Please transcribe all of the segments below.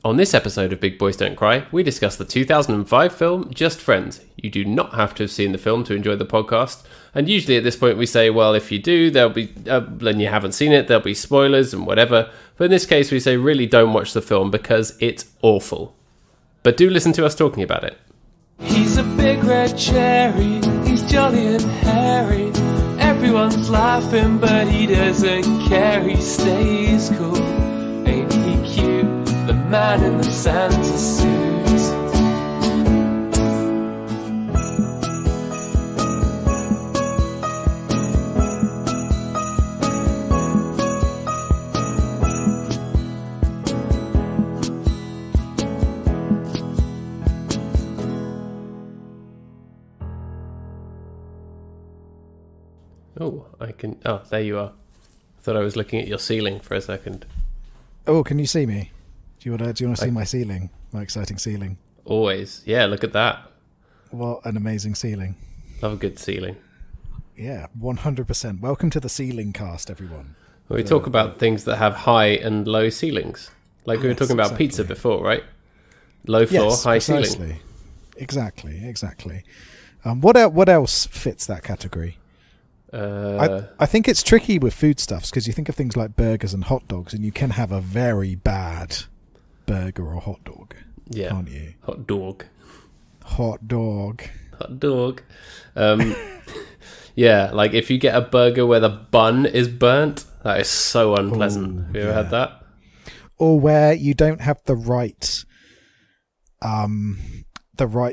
On this episode of Big Boys Don't Cry, we discuss the 2005 film Just Friends. You do not have to have seen the film to enjoy the podcast, and usually at this point we say, well, if you do, there'll be, then you haven't seen it, there'll be spoilers and whatever. But in this case, we say really don't watch the film because it's awful. But do listen to us talking about it. He's a big red cherry, he's jolly and hairy. Everyone's laughing, but he doesn't care, he stays cool. Ain't he cute? The man in the Santa suit. Oh, there you are. I thought I was looking at your ceiling for a second. Oh, can you see me? Do you want to see my ceiling? My exciting ceiling. Always. Yeah, look at that. What an amazing ceiling. Love a good ceiling. Yeah, 100%. Welcome to the Ceiling Cast, everyone. Well, we talk about things that have high and low ceilings. Like we were talking about pizza before, right? Low floor, high ceiling. Exactly. What else fits that category? I think it's tricky with foodstuffs because you think of things like burgers and hot dogs, and you can have a very bad burger or hot dog. Yeah, can't you? Hot dog. Yeah, like if you get a burger where the bun is burnt, that is so unpleasant. Have you ever had that? Or where you don't have the right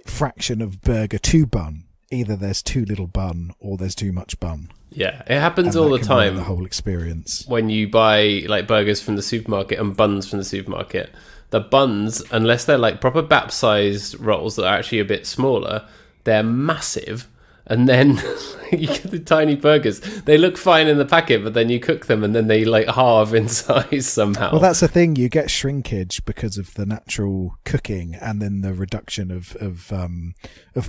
fraction of burger to bun. Either there's too little bun or there's too much bun. Yeah, it happens all the time. The whole experience. When you buy like burgers from the supermarket and buns from the supermarket, the buns, unless they're like proper BAP-sized rolls that are actually a bit smaller, they're massive. And then you get the tiny burgers. They look fine in the packet, but then you cook them and then they like halve in size somehow. Well, that's the thing. You get shrinkage because of the natural cooking and then the reduction of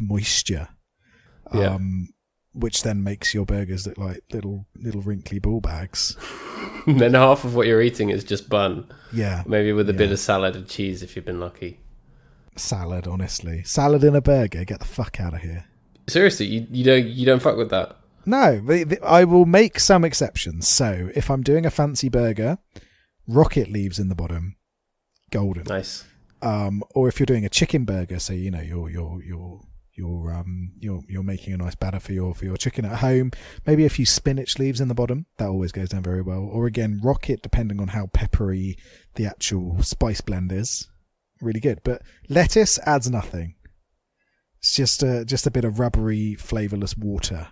moisture. Yeah. Which then makes your burgers look like little wrinkly ball bags. And then half of what you're eating is just bun. Yeah. Maybe with a bit of salad and cheese if you've been lucky. Salad, honestly. Salad in a burger. Get the fuck out of here. Seriously, you don't fuck with that? No, I will make some exceptions. So if I'm doing a fancy burger, rocket leaves in the bottom, golden. Nice. Or if you're doing a chicken burger, so you know you're making a nice batter for your chicken at home. Maybe a few spinach leaves in the bottom. That always goes down very well. Or again, rocket, depending on how peppery the actual spice blend is. Really good. But lettuce adds nothing. It's just a bit of rubbery, flavourless water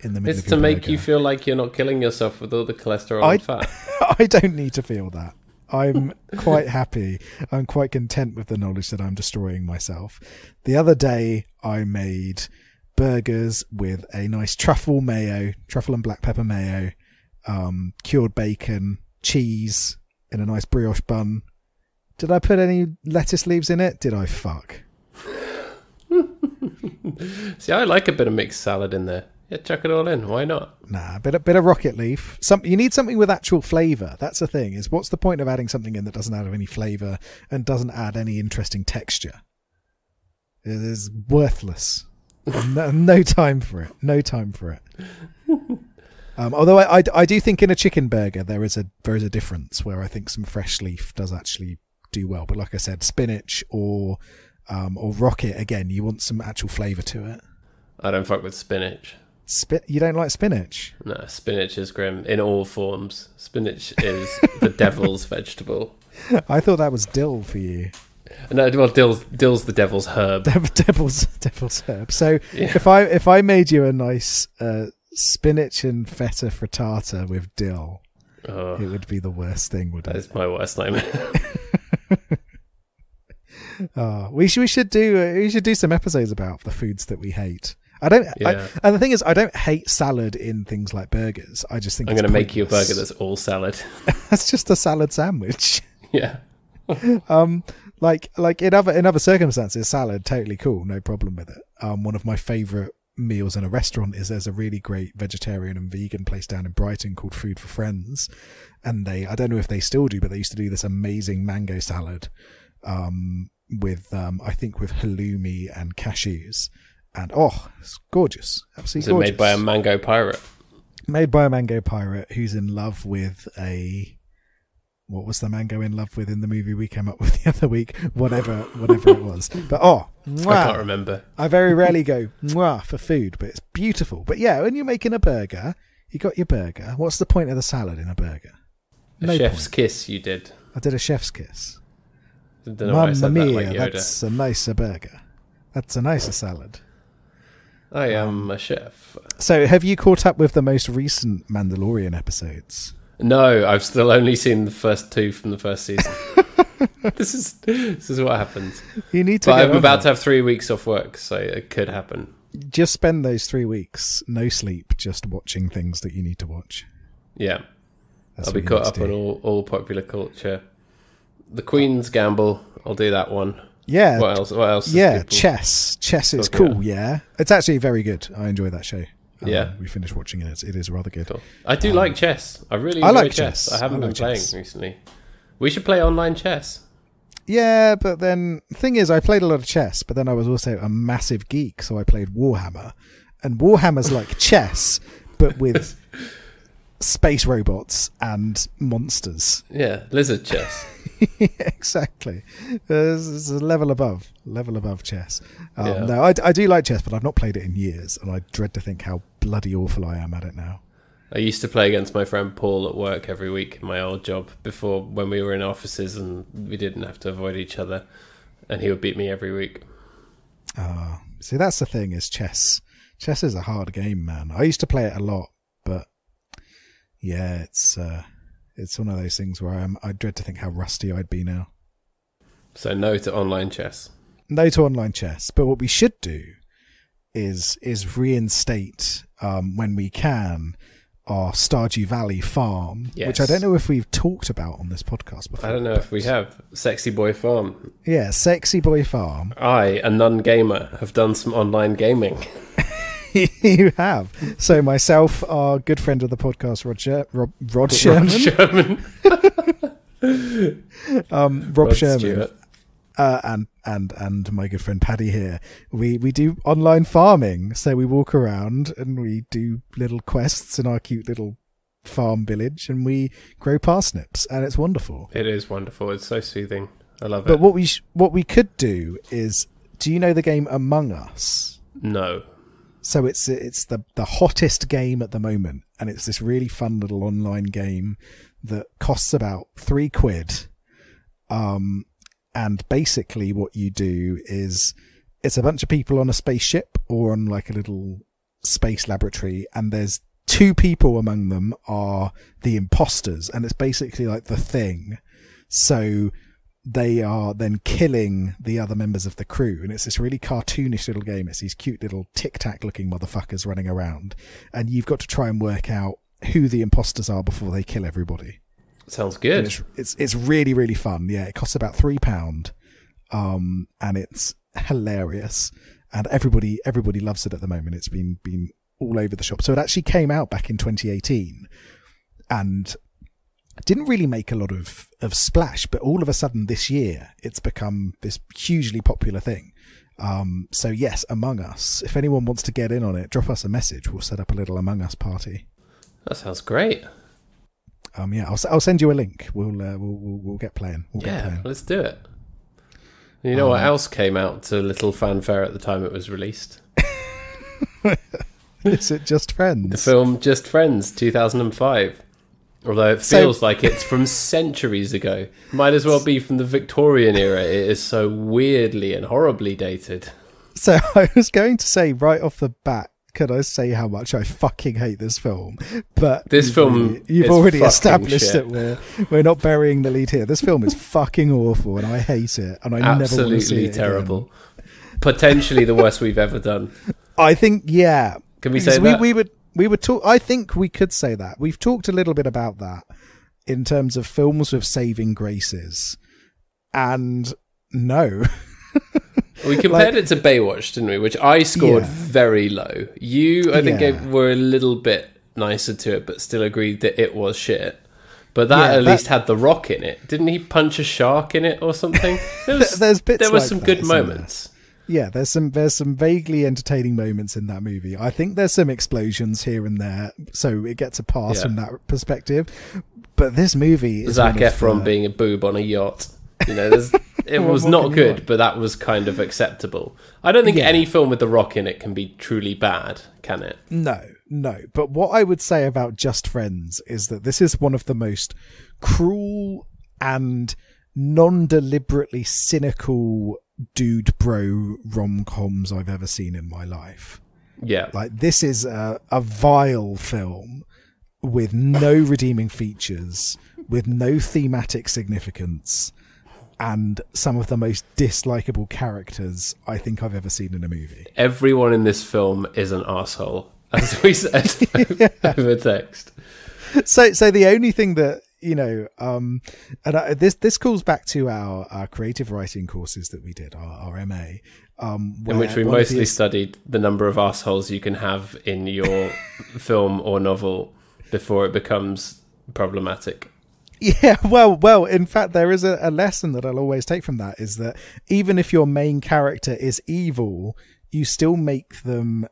in the middle of your burger. It's to make you feel like you're not killing yourself with all the cholesterol and fat. I don't need to feel that. I'm quite happy. I'm quite content with the knowledge that I'm destroying myself. The other day, I made burgers with a nice truffle and black pepper mayo, cured bacon, cheese in a nice brioche bun. Did I put any lettuce leaves in it? Did I fuck? See, I like a bit of mixed salad in there. Yeah, chuck it all in. Why not? Nah, bit of rocket leaf. You need something with actual flavour. That's the thing. Is what's the point of adding something in that doesn't add any flavour and doesn't add any interesting texture? It is worthless. No time for it. No time for it. Although I do think in a chicken burger there is a difference where I think some fresh leaf does actually do well. But like I said, spinach or rocket, again, you want some actual flavour to it. I don't fuck with spinach. You don't like spinach? No, spinach is grim in all forms. Spinach is the devil's vegetable. I thought that was dill for you. No, well, dill's the devil's herb. Devil's herb. So yeah. if I made you a nice spinach and feta frittata with dill, it would be the worst thing, wouldn't it? That is my worst nightmare. We should do some episodes about the foods that we hate. And the thing is, I don't hate salad in things like burgers. I just think I'm going to make you a burger that's all salad. That's just a salad sandwich. Yeah. Like in other circumstances, salad totally cool, no problem with it. One of my favourite meals in a restaurant is there's a really great vegetarian and vegan place down in Brighton called Food for Friends, and I don't know if they still do, but they used to do this amazing mango salad. with I think with halloumi and cashews, and it's gorgeous, absolutely So gorgeous. made by a mango pirate. Made by a mango pirate who's in love with what was the mango in love with in the movie we came up with the other week? Whatever it was. But mwah. I can't remember. I very rarely go mwah for food, but it's beautiful. But yeah, when you're making a burger, you got your burger. What's the point of the salad in a burger? A chef's kiss you did. I did a chef's kiss. I don't know why I Mamma said that mia, like Yoda. that's a nicer burger. That's a nicer salad. I am a chef. So have you caught up with the most recent Mandalorian episodes? No, I've still only seen the first 2 from the first season. This is what happens. You need to. But go I'm on about that. to have 3 weeks off work, so it could happen. Just spend those 3 weeks, no sleep, just watching things that you need to watch. Yeah. That's I'll what be you caught need up to on do. all popular culture. The Queen's Gamble, I'll do that one. Yeah. What else? is Yeah, people- chess. Chess is Talk cool, about? yeah. It's actually very good. I enjoy that show. Yeah. We finished watching it. It is rather good. Cool. I do like chess. I really I enjoy like chess. chess. I haven't I been like playing chess. recently. We should play online chess. Yeah, but then the thing is, I played a lot of chess, but then I was also a massive geek, so I played Warhammer. And Warhammer's like chess, but with space robots and monsters. Yeah, lizard chess. Exactly. It's a level above chess. Yeah. No, I do like chess, but I've not played it in years, and I dread to think how bloody awful I am at it now. I used to play against my friend Paul at work every week in my old job before when we were in offices and we didn't have to avoid each other, and he would beat me every week. See, that's the thing, is chess. Chess is a hard game, man. I used to play it a lot, but yeah, it's one of those things where I dread to think how rusty I'd be now. So no to online chess. No to online chess, but what we should do is reinstate, when we can, our Stardew Valley farm, Yes. which I don't know if we've talked about on this podcast before. I don't know if we have. Sexy Boy Farm. Yeah, Sexy Boy Farm. I, a non-gamer, have done some online gaming. You have. So myself, our good friend of the podcast, Rod Sherman. Sherman. Rob Rod Sherman. Stewart. And my good friend Paddy here. We do online farming, so we walk around and we do little quests in our cute little farm village, and we grow parsnips, and it's wonderful. It is wonderful. It's so soothing. I love But it. what we could do is, do you know the game Among Us? No. So it's the hottest game at the moment, and it's this really fun little online game that costs about £3. And basically what you do is, it's a bunch of people on a spaceship or on like a little space laboratory, and there's 2 people among them are the imposters, and it's basically like The Thing. So they are then killing the other members of the crew, and it's this really cartoonish little game. It's these cute little tic-tac looking motherfuckers running around, and you've got to try and work out who the imposters are before they kill everybody. Sounds good. And it's really, really fun. Yeah, it costs about £3, and it's hilarious, and everybody loves it at the moment. It's been all over the shop. So it actually came out back in 2018, and didn't really make a lot of splash, but all of a sudden this year it's become this hugely popular thing. So yes, Among Us. If anyone wants to get in on it, drop us a message. We'll set up a little Among Us party. That sounds great. Yeah, I'll send you a link. We'll get playing. We'll get Yeah, playing. let's do it. You know what else came out to little fanfare at the time it was released? Is it Just Friends? The film Just Friends, 2005. Although it feels like it's from centuries ago. Might as well be from the Victorian era. It is so weirdly and horribly dated. So I was going to say right off the bat, could I say how much I fucking hate this film? But you've already established shit. that we're not burying the lead here. This film is fucking awful, and I hate it, and I never want to see Absolutely it terrible. again. Potentially the worst we've ever done. I think, yeah. Can we say Because that? we would talk. I think we could say that. We've talked a little bit about that in terms of films with saving graces, and no. We compared it to Baywatch, didn't we? Which I scored Yeah. very low. You, I think, Yeah. were a little bit nicer to it, but still agreed that it was shit. But that at least had The Rock in it. Didn't he punch a shark in it or something? There's bits there were like some that, good moments. Yeah, there's some vaguely entertaining moments in that movie. I think there's some explosions here and there, so it gets a pass from that perspective. But this movie is Zac Efron being a boob on a yacht. You know, it was not good, but that was kind of acceptable. I don't think any film with The Rock in it can be truly bad, can it? No. But what I would say about Just Friends is that this is one of the most cruel and non-deliberately cynical dude bro rom-coms I've ever seen in my life. Yeah. Like, this is a vile film with no redeeming features, with no thematic significance, and some of the most dislikable characters I think I've ever seen in a movie. Everyone in this film is an arsehole, as we said over text. So the only thing that, you know, and this calls back to our creative writing courses that we did, our MA. In which we mostly studied the number of arseholes you can have in your film or novel before it becomes problematic. Yeah, well, in fact, there is a lesson that I'll always take from that, is that even if your main character is evil, you still make them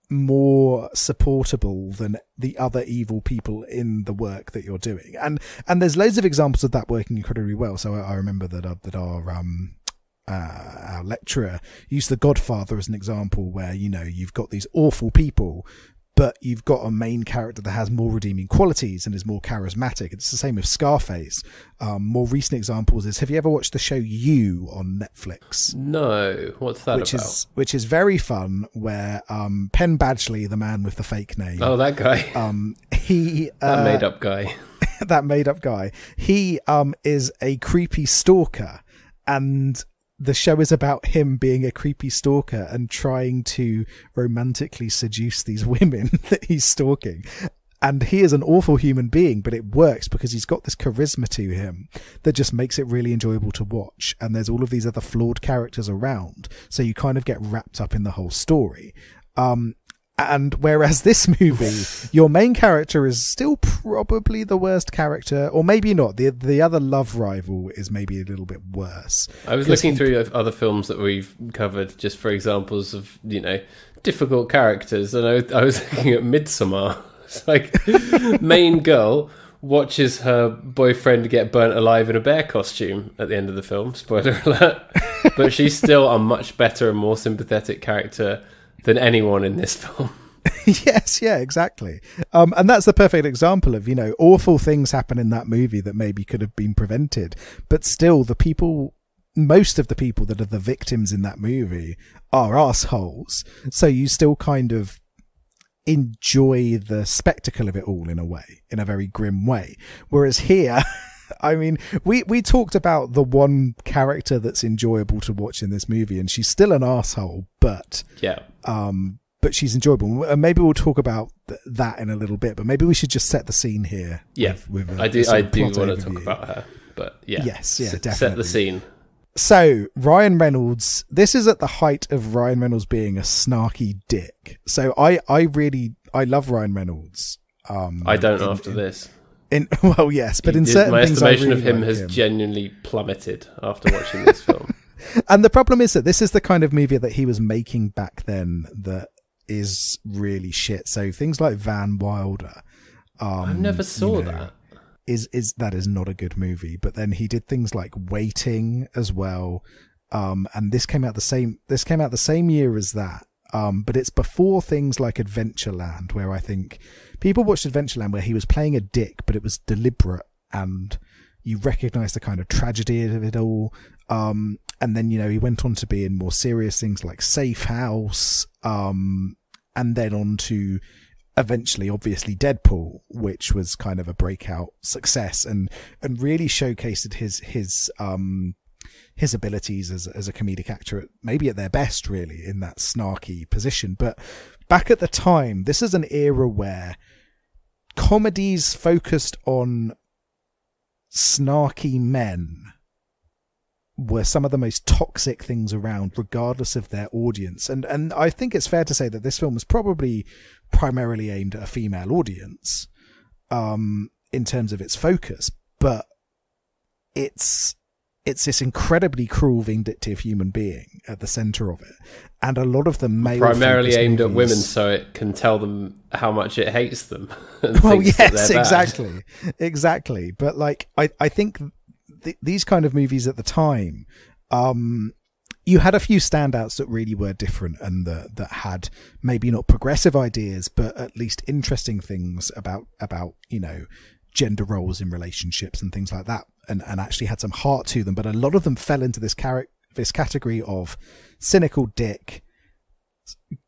more supportable than the other evil people in the work that you're doing. And there's loads of examples of that working incredibly well. So I remember that our lecturer used The Godfather as an example, where, you know, you've got these awful people, but you've got a main character that has more redeeming qualities and is more charismatic. It's the same with Scarface. More recent examples is, have you ever watched the show You on Netflix? No. What's that about? Which is very fun, where Penn Badgley, the man with the fake name. Oh, that guy. That made-up guy. That made-up guy. He is a creepy stalker, and the show is about him being a creepy stalker and trying to romantically seduce these women that he's stalking. And he is an awful human being, but it works because he's got this charisma to him that just makes it really enjoyable to watch. And there's all of these other flawed characters around, so you kind of get wrapped up in the whole story. And whereas this movie, your main character is still probably the worst character, or maybe not. The other love rival is maybe a little bit worse. I was looking through other films that we've covered just for examples of, you know, difficult characters, and I was looking at Midsommar. It's like, main girl watches her boyfriend get burnt alive in a bear costume at the end of the film. Spoiler alert. But she's still a much better and more sympathetic character than anyone in this film. Yes, yeah, exactly. And that's the perfect example of, you know, awful things happen in that movie that maybe could have been prevented, but still most of the people that are the victims in that movie are assholes. So you still kind of enjoy the spectacle of it all in a way, in a very grim way. Whereas here, I mean, we talked about the one character that's enjoyable to watch in this movie, and she's still an asshole, but but she's enjoyable. And maybe we'll talk about that in a little bit, but maybe we should just set the scene here. Yeah, I do want to talk about her, but yeah. Yes, yeah, definitely. Set the scene. So, Ryan Reynolds, this is at the height of Ryan Reynolds being a snarky dick. So I love Ryan Reynolds. I don't after this. Well, yes, but in certain things, my estimation of him has genuinely plummeted after watching this film. And the problem is that this is the kind of movie that he was making back then that is really shit. So things like Van Wilder, I never saw that. That is not a good movie. But then he did things like Waiting as well, and this came out the same year as that. But it's before things like Adventureland, where I think people watched Adventureland where he was playing a dick, but it was deliberate and you recognise the kind of tragedy of it all. And then, you know, he went on to be in more serious things like Safe House, and then on to eventually, obviously, Deadpool, which was kind of a breakout success and really showcased his abilities as a comedic actor, maybe at their best, really, in that snarky position. But back at the time, this is an era where comedies focused on snarky men were some of the most toxic things around, regardless of their audience. And I think it's fair to say that this film was probably primarily aimed at a female audience. in terms of its focus, but it's this incredibly cruel, vindictive human being at the center of it, and a lot of the male primarily aimed at movies, women, so it can tell them how much it hates them. Well, yes, exactly. But like, I think these kind of movies at the time, you had a few standouts that really were different and that had maybe not progressive ideas, but at least interesting things about gender roles in relationships and things like that, and actually had some heart to them. But a lot of them fell into this category of cynical dick,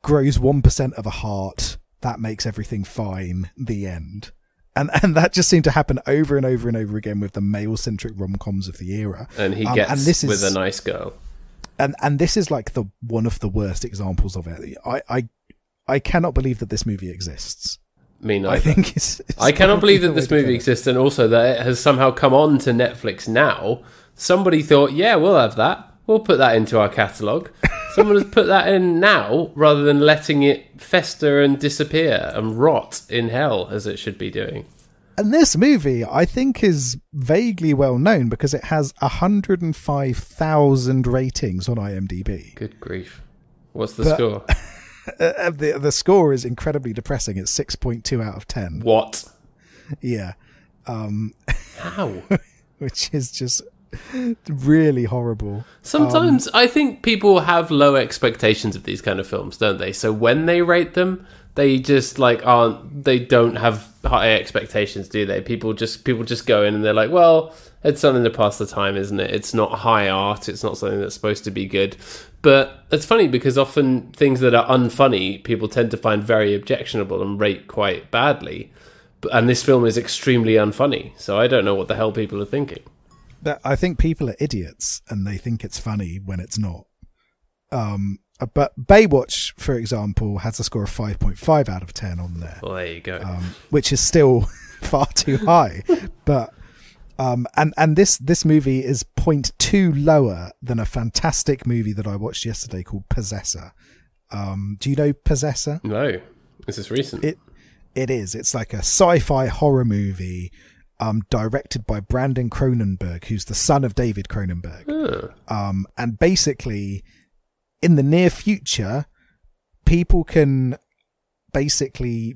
grows 1% of a heart, that makes everything fine, the end. And that just seemed to happen over and over and over again with the male-centric rom-coms of the era. And he gets with a nice girl. And this is like one of the worst examples of it. I cannot believe that this movie exists. Me neither. I think I cannot believe that this movie exists, and also that it has somehow come on to Netflix now. Somebody thought, yeah, we'll have that. We'll put that into our catalogue. Someone has put that in now, rather than letting it fester and disappear and rot in hell, as it should be doing. And this movie, I think, is vaguely well known because it has 105,000 ratings on IMDb. Good grief. What's the score? The score is incredibly depressing. It's 6.2 out of 10. What? Yeah. How? Which is just really horrible. Sometimes I think people have low expectations of these kind of films, don't they? So when they rate them, they just they don't have high expectations, do they? People just go in and they're like, well, it's something to pass the time, isn't it? It's not high art. It's not something that's supposed to be good. But it's funny because often things that are unfunny, people tend to find very objectionable and rate quite badly. And this film is extremely unfunny. So I don't know what the hell people are thinking. I think people are idiots and they think it's funny when it's not. But Baywatch, for example, has a score of 5.5 out of 10 on there. Well, there you go. Which is still far too high. But and this movie is 0.2 lower than a fantastic movie that I watched yesterday called Possessor. Do you know Possessor? No, this is recent. It is. It's like a sci-fi horror movie directed by Brandon Cronenberg, who's the son of David Cronenberg. And basically, in the near future, people can basically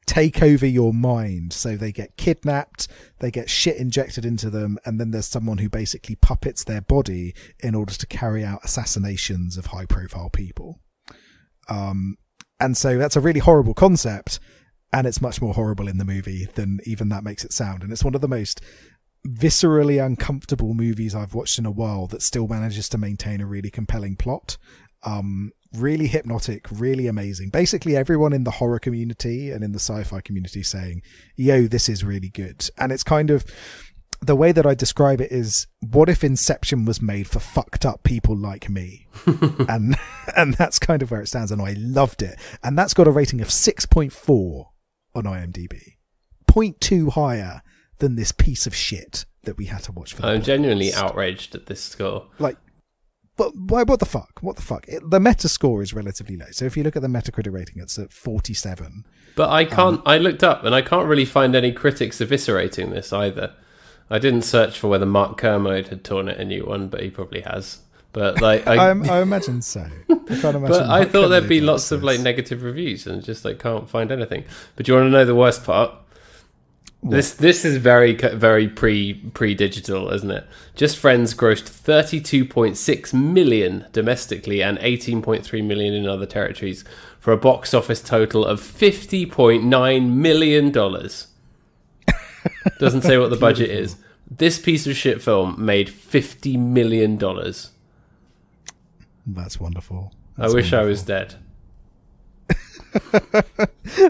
take over your mind. So they get kidnapped, they get shit injected into them, and then there's someone who basically puppets their body in order to carry out assassinations of high-profile people. And so that's a really horrible concept, and it's much more horrible in the movie than even that makes it sound. And it's one of the most viscerally uncomfortable movies I've watched in a while that still manages to maintain a really compelling plot. Really hypnotic, really amazing. Basically everyone in the horror community and in the sci-fi community saying, yo, this is really good. And it's kind of, the way that I describe it is, what if Inception was made for fucked up people like me? and that's kind of where it stands, and I loved it. And that's got a rating of 6.4 on IMDb. 0.2 higher than this piece of shit that we had to watch for the I'm podcast. genuinely outraged at this score. Like, but why? What the fuck? What the fuck? The meta score is relatively low. So if you look at the Metacritic rating, it's at 47. But I can't. I looked up and I can't really find any critics eviscerating this either. I didn't search for whether Mark Kermode had torn it a new one, but he probably has. But like, I imagine so. I can't imagine. But I Mark thought there'd Kermode be likes lots of this. like negative reviews, and just like can't find anything. But do you want to know the worst part? This is very pre-digital, isn't it? Just Friends grossed 32.6 million domestically and 18.3 million in other territories for a box office total of $50.9 million. Doesn't say what the budget is. This piece of shit film made $50 million. That's wonderful. I wish I was dead.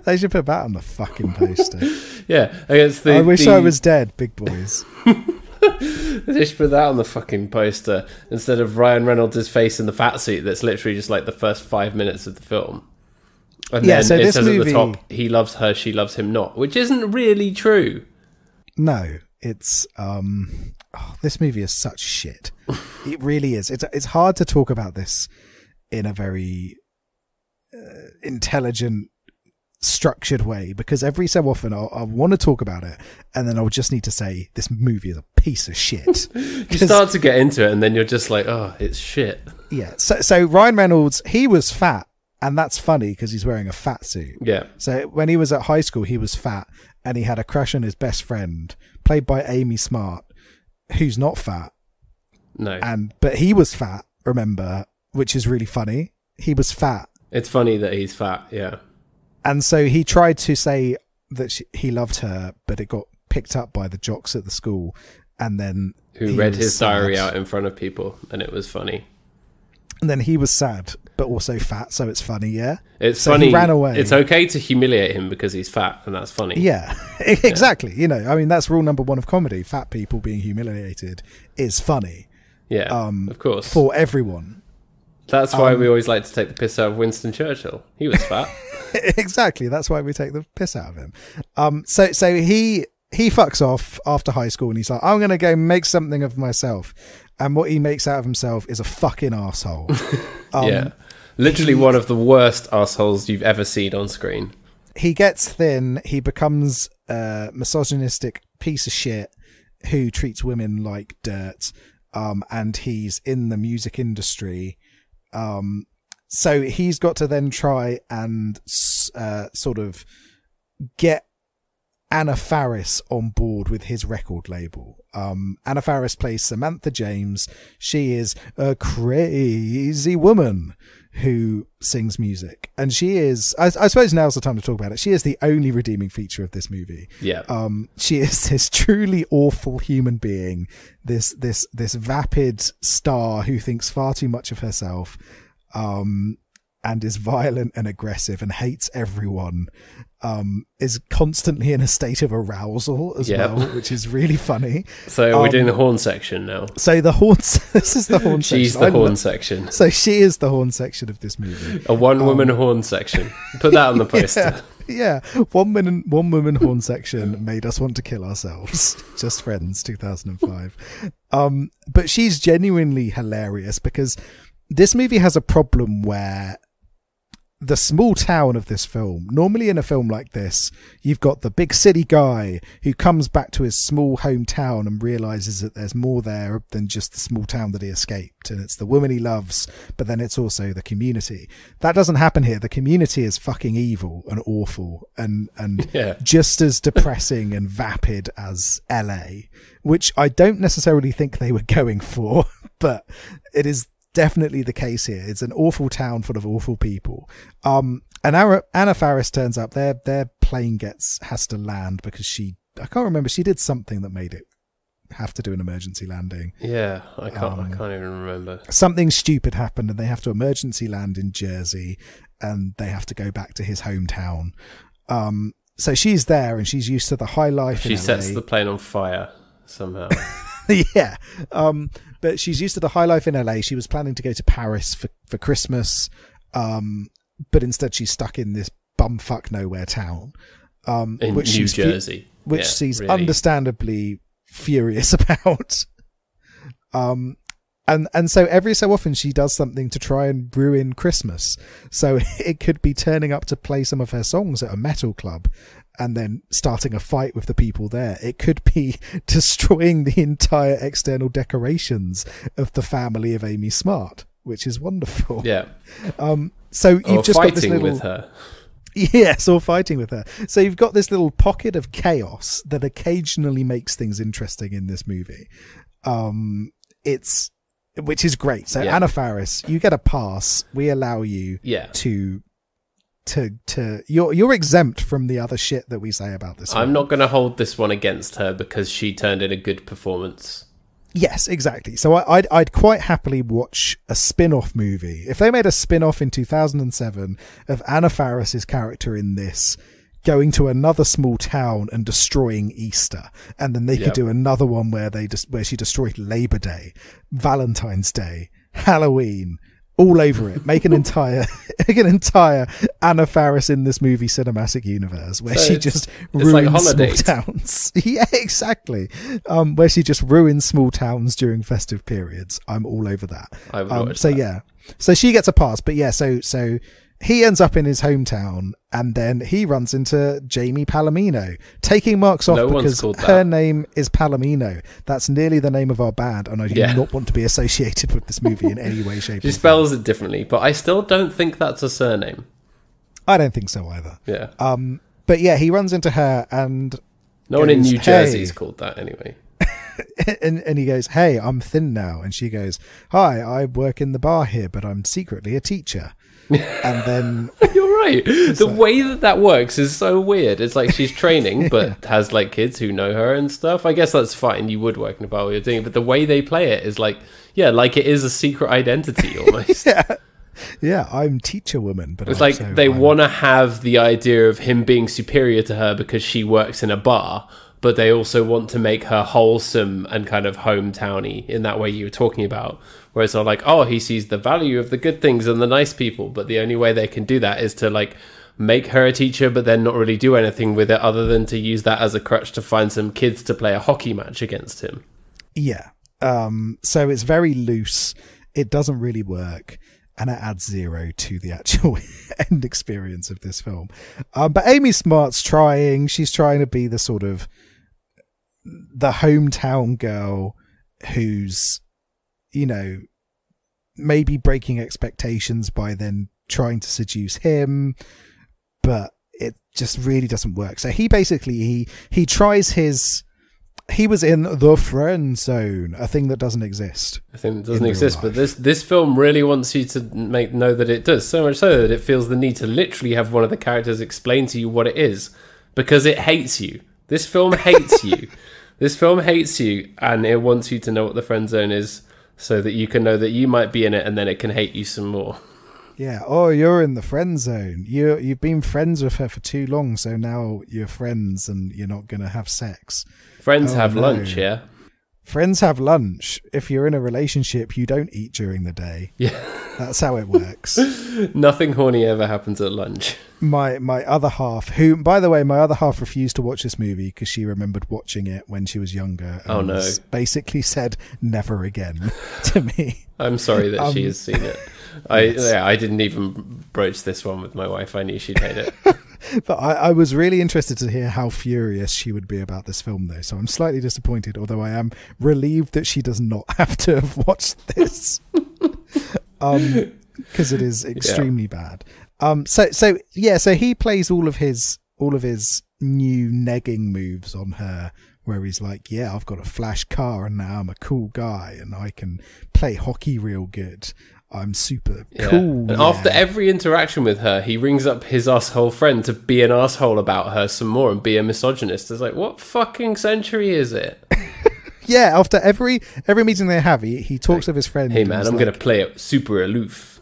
They should put that on the fucking poster. Yeah, against I wish I was dead, big boys. They should put that on the fucking poster instead of Ryan Reynolds' face in the fat suit. That's literally just like the first 5 minutes of the film. And Yeah, then so it this says at the movie- top, he loves her, she loves him not, which isn't really true. No, it's this movie is such shit. It really is. It's hard to talk about this in a very intelligent, structured way, because every so often I'll want to talk about it and then I'll just need to say this movie is a piece of shit. You start to get into it and then you're just like, oh, it's shit. Yeah. So Ryan Reynolds, he was fat, and that's funny because he's wearing a fat suit. Yeah. So when he was at high school, he was fat and he had a crush on his best friend, played by Amy Smart, who's not fat. No. But he was fat, remember, which is really funny. He was fat. It's funny that he's fat, yeah. And so he tried to say that he loved her, but it got picked up by the jocks at the school, and then who read his diary out in front of people, and it was funny. And then he was sad, but also fat, so it's funny, yeah? It's so funny. He ran away. It's okay to humiliate him because he's fat, and that's funny. Yeah, exactly. You know, I mean, that's rule number one of comedy. Fat people being humiliated is funny. Yeah, of course. For everyone. That's why we always like to take the piss out of Winston Churchill. He was fat. Exactly. That's why we take the piss out of him. So he fucks off after high school and he's like, I'm going to go make something of myself. And what he makes out of himself is a fucking arsehole. Yeah. Literally one of the worst arseholes you've ever seen on screen. He gets thin. He becomes a misogynistic piece of shit who treats women like dirt. And he's in the music industry. So he's got to then try and sort of get Anna Faris on board with his record label. Anna Faris plays Samantha James. She is a crazy woman who sings music. And she is, I suppose now's the time to talk about it. She is the only redeeming feature of this movie. Yeah. She is this truly awful human being, this vapid star who thinks far too much of herself, and is violent and aggressive and hates everyone, is constantly in a state of arousal as well, which is really funny. So we're doing the horn section now. So the horns, this is the horn section. She's the horn section. So she is the horn section of this movie. A one-woman horn section. Put that on the poster. Yeah. One woman horn section made us want to kill ourselves. Just Friends, 2005. But she's genuinely hilarious because this movie has a problem where the small town of this film, normally in a film like this, you've got the big city guy who comes back to his small hometown and realizes that there's more there than just the small town that he escaped. And it's the woman he loves, but then it's also the community. That doesn't happen here. The community is fucking evil and awful and just as depressing and vapid as LA, which I don't necessarily think they were going for, but it is definitely the case here. It's an awful town full of awful people. And Anna Faris turns up. Their plane has to land because I can't remember. She did something that made it have to do an emergency landing. Yeah, I can't even remember. Something stupid happened and they have to emergency land in Jersey and they have to go back to his hometown. So she's there and she's used to the high life. She sets the plane on fire somehow. Yeah. But she's used to the high life in LA. She was planning to go to Paris for Christmas. But instead she's stuck in this bumfuck nowhere town. In New Jersey. Which she's really understandably furious about. And so every so often she does something to try and ruin Christmas. So it could be turning up to play some of her songs at a metal club and then starting a fight with the people there. It could be destroying the entire external decorations of the family of Amy Smart, which is wonderful. Yeah. So you've just got this little... with her. Yes, or fighting with her. So you've got this little pocket of chaos that occasionally makes things interesting in this movie. Which is great. So Anna Faris, you get a pass. We allow you to you're exempt from the other shit that we say about this. I'm not going to hold this one against her because she turned in a good performance. Yes, exactly. So I'd quite happily watch a spin-off movie. If they made a spin-off in 2007 of Anna Faris's character in this going to another small town and destroying Easter, and then they could do another one where she destroyed Labor Day, Valentine's Day, Halloween, all over it. Make an entire Anna Faris in this movie cinematic universe where she just ruins small towns. Yeah, exactly. Where she just ruins small towns during festive periods. I'm all over that. I would watch that. Yeah. So she gets a pass, but yeah, so he ends up in his hometown, and then he runs into Jamie Palomino, taking marks off because her name is Palomino. That's nearly the name of our band, and I do not want to be associated with this movie in any way, shape, or form. She spells it differently, but I still don't think that's a surname. I don't think so either. Yeah. But yeah, he runs into her, and no one in New Jersey is called that anyway. and he goes, "Hey, I'm thin now," and she goes, "Hi, I work in the bar here, but I'm secretly a teacher." And then you're right. The way that works is so weird. It's like she's training, but has like kids who know her and stuff. I guess that's fine. You would work in a bar while you're doing it, but the way they play it is like, like it is a secret identity almost. Yeah, I'm teacher woman, but it's like they want to have the idea of him being superior to her because she works in a bar, but they also want to make her wholesome and kind of hometowny in that way you were talking about. Whereas they're like, oh, he sees the value of the good things and the nice people, but the only way they can do that is to like make her a teacher, but then not really do anything with it other than to use that as a crutch to find some kids to play a hockey match against him. Yeah. So it's very loose. It doesn't really work. And it adds 0 to the actual end experience of this film. But Amy Smart's trying. She's trying to be the sort of the hometown girl who's, maybe breaking expectations by then trying to seduce him. But it just really doesn't work. So he basically, he tries he was in the friend zone, a thing that doesn't exist. A thing that doesn't exist, but this film really wants you to know that it does, so much so that it feels the need to literally have one of the characters explain to you what it is, because it hates you. This film hates you. This film hates you, and it wants you to know what the friend zone is, so that you can know that you might be in it, and then it can hate you some more. Yeah. Oh, you're in the friend zone. You've been friends with her for too long, so now you're friends, and you're not going to have sex. Friends have lunch, yeah? Friends have lunch. If you're in a relationship, you don't eat during the day. Yeah. That's how it works. Nothing horny ever happens at lunch. My other half, who, by the way, my other half refused to watch this movie because she remembered watching it when she was younger. And basically said never again to me. I'm sorry that she has seen it. I didn't even broach this one with my wife. I knew she'd hate it. But I was really interested to hear how furious she would be about this film, though. So I'm slightly disappointed, although I am relieved that she does not have to have watched this. Because it is extremely bad. So he plays all of his new negging moves on her, where he's like, yeah, I've got a flash car and now I'm a cool guy and I can play hockey real good. I'm super cool. And after every interaction with her, he rings up his asshole friend to be an asshole about her some more and be a misogynist. It's like, what fucking century is it? Yeah, after every meeting they have, he talks with his friend. Hey man, I'm gonna play it super aloof.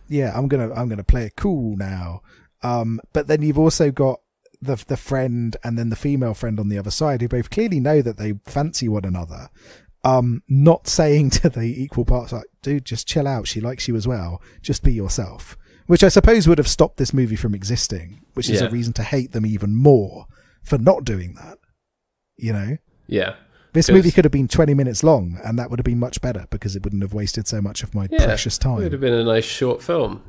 Yeah, I'm gonna play it cool now. But then you've also got the friend and then the female friend on the other side who both clearly know that they fancy one another. Not saying to the equal parts like, dude, just chill out. She likes you as well. Just be yourself. Which I suppose would have stopped this movie from existing, which is a reason to hate them even more for not doing that. Yeah. This movie could have been 20 minutes long and that would have been much better because it wouldn't have wasted so much of my precious time. It would have been a nice short film,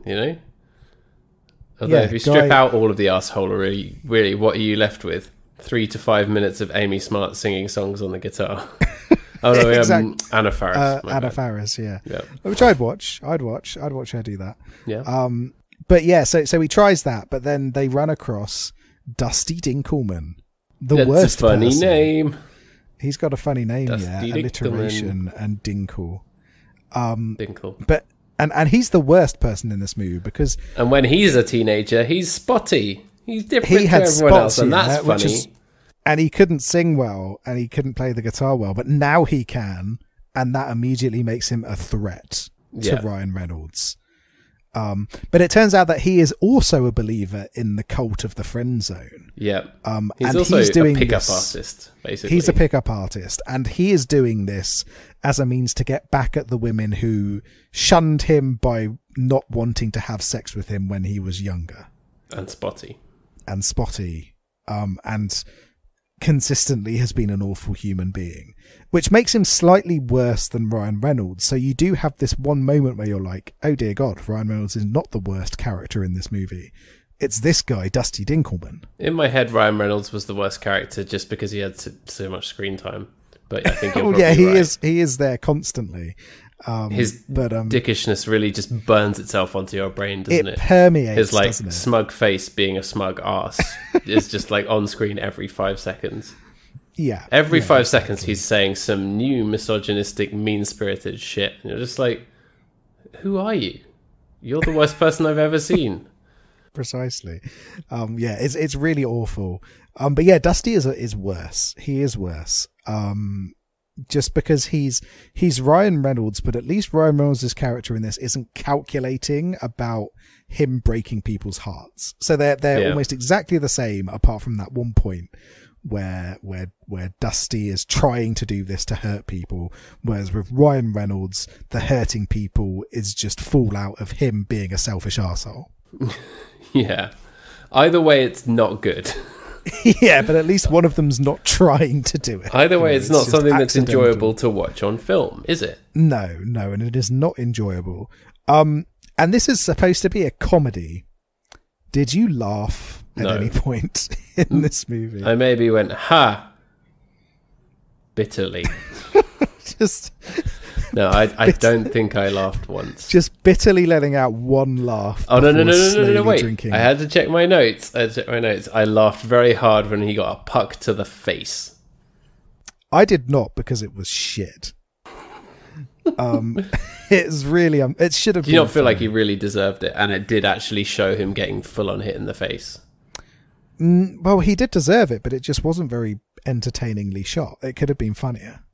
Although if you strip out all of the assholery, really, what are you left with? 3 to 5 minutes of Amy Smart singing songs on the guitar. Oh no, Anna Faris. Anna Faris, yeah. Which I'd watch her do that. Yeah. But yeah, so he tries that, but then they run across Dusty Dinkelman. That's worst a funny person. name. He's got a funny name, Dusty alliteration and Dinkle. Dinkle. But and he's the worst person in this movie because and when he's a teenager, he's spotty. He's different to everyone else, and that's funny. And he couldn't sing well, and he couldn't play the guitar well, but now he can, and that immediately makes him a threat to Ryan Reynolds. But it turns out that he is also a believer in the cult of the friend zone. Yeah. He's also a pickup artist, basically. He's a pickup artist, and he is doing this as a means to get back at the women who shunned him by not wanting to have sex with him when he was younger. And spotty. And consistently has been an awful human being, which makes him slightly worse than Ryan Reynolds. So you do have this one moment where you're like, oh dear God, Ryan Reynolds is not the worst character in this movie. It's this guy, Dusty Dinkelman. In my head, Ryan Reynolds was the worst character just because he had so much screen time. But I think you're probably yeah, he right. He is there constantly. His dickishness really just burns itself onto your brain, doesn't it? It permeates, his like doesn't it? smug face being a smug arse is just like on screen every 5 seconds. Yeah. Every yeah, 5 exactly. seconds he's saying some new misogynistic, mean-spirited shit. And you're just like, who are you? You're the worst person I've ever seen. Precisely. Yeah, it's really awful. But yeah, Dusty is worse. He is worse. Just because he's Ryan Reynolds, but at least Ryan Reynolds' character in this isn't calculating about him breaking people's hearts. So they're almost exactly the same, apart from that one point where Dusty is trying to do this to hurt people, whereas with Ryan Reynolds, the hurting people is just fallout of him being a selfish arsehole. Yeah. Either way, it's not good. Yeah, but at least one of them's not trying to do it. Either way, it's not just something that's accidental. enjoyable to watch on film, is it? No, and it is not enjoyable. And this is supposed to be a comedy. Did you laugh at any point in this movie? I maybe went, ha, bitterly. Just No, I don't think I laughed once. just bitterly letting out one laugh. Oh, no, before wait. drinking. I had to check my notes. I laughed very hard when he got a puck to the face. I did not, because it was shit. It's really it should have. Do you not feel like he really deserved it, and it did actually show him getting full on hit in the face? Well, he did deserve it, but it just wasn't very entertainingly shot. It could have been funnier.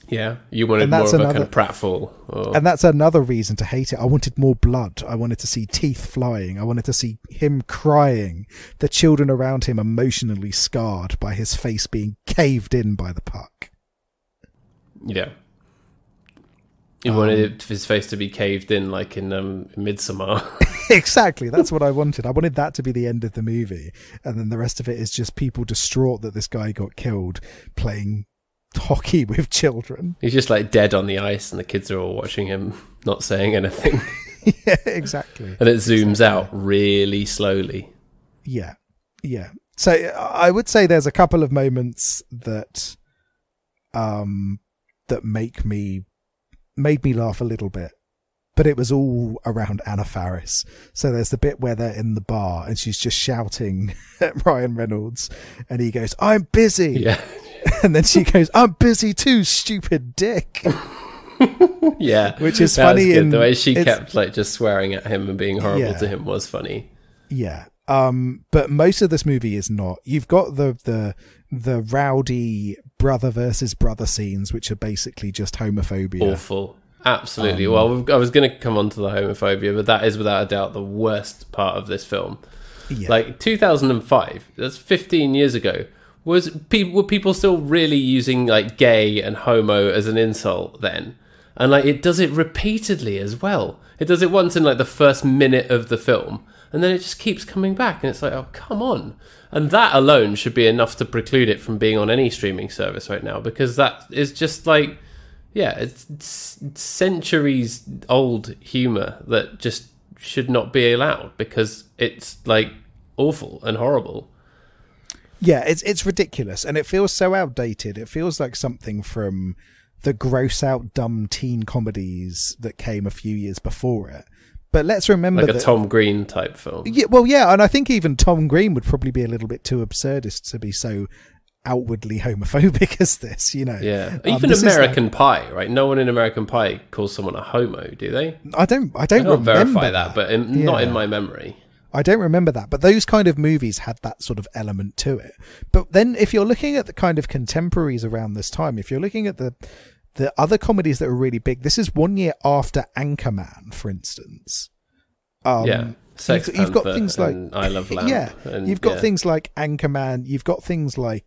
Yeah, you wanted And more that's of a another- kind of pratfall. Or... And that's another reason to hate it. I wanted more blood. I wanted to see teeth flying. I wanted to see him crying. The children around him emotionally scarred by his face being caved in by the puck. Yeah. You wanted his face to be caved in like in Midsommar. Exactly. That's what I wanted. I wanted that to be the end of the movie. And then the rest of it is just people distraught that this guy got killed playing hockey with children. He's just like dead on the ice and the kids are all watching him, not saying anything. Yeah, exactly. And it zooms out really slowly. Yeah. Yeah. So I would say there's a couple of moments that that made me laugh a little bit, but it was all around Anna Faris. So there's the bit where they're in the bar and she's just shouting at Ryan Reynolds and he goes, "I'm busy." Yeah. And then she goes, "I'm busy too, stupid dick." Yeah. Which is That was funny. good. The way she kept like just swearing at him and being horrible Yeah. to him was funny. Yeah. But most of this movie is not. You've got the rowdy brother versus brother scenes, which are basically just homophobia. Awful. Absolutely. Well, I was going to come on to the homophobia, but that is without a doubt the worst part of this film. Yeah. Like 2005, that's 15 years ago. Were people still really using like gay and homo as an insult then? And like it does it repeatedly as well. It does it once in like the first minute of the film, and then it just keeps coming back, and it's like, oh, come on. And that alone should be enough to preclude it from being on any streaming service right now, because that is just like, yeah, it's centuries old humor that just should not be allowed because it's like awful and horrible. Yeah, it's ridiculous, and it feels so outdated. It feels like something from the gross out dumb teen comedies that came a few years before it. But let's remember Like a that, Tom Green type film. Yeah, well, yeah, and I think even Tom Green would probably be a little bit too absurdist to be so outwardly homophobic as this, you know. Yeah, even this is American Pie, right? No one in American Pie calls someone a homo, do they? I don't I can't remember verify that, but not in Yeah. my memory. I don't remember that, but those kind of movies had that sort of element to it. But then if you're looking at the kind of contemporaries around this time, if you're looking at the other comedies that were really big, this is 1 year after Anchorman, for instance. Yeah, Sex you've got Panther things like and I Love Lamp. yeah, and, you've got yeah. things like Anchorman. You've got things like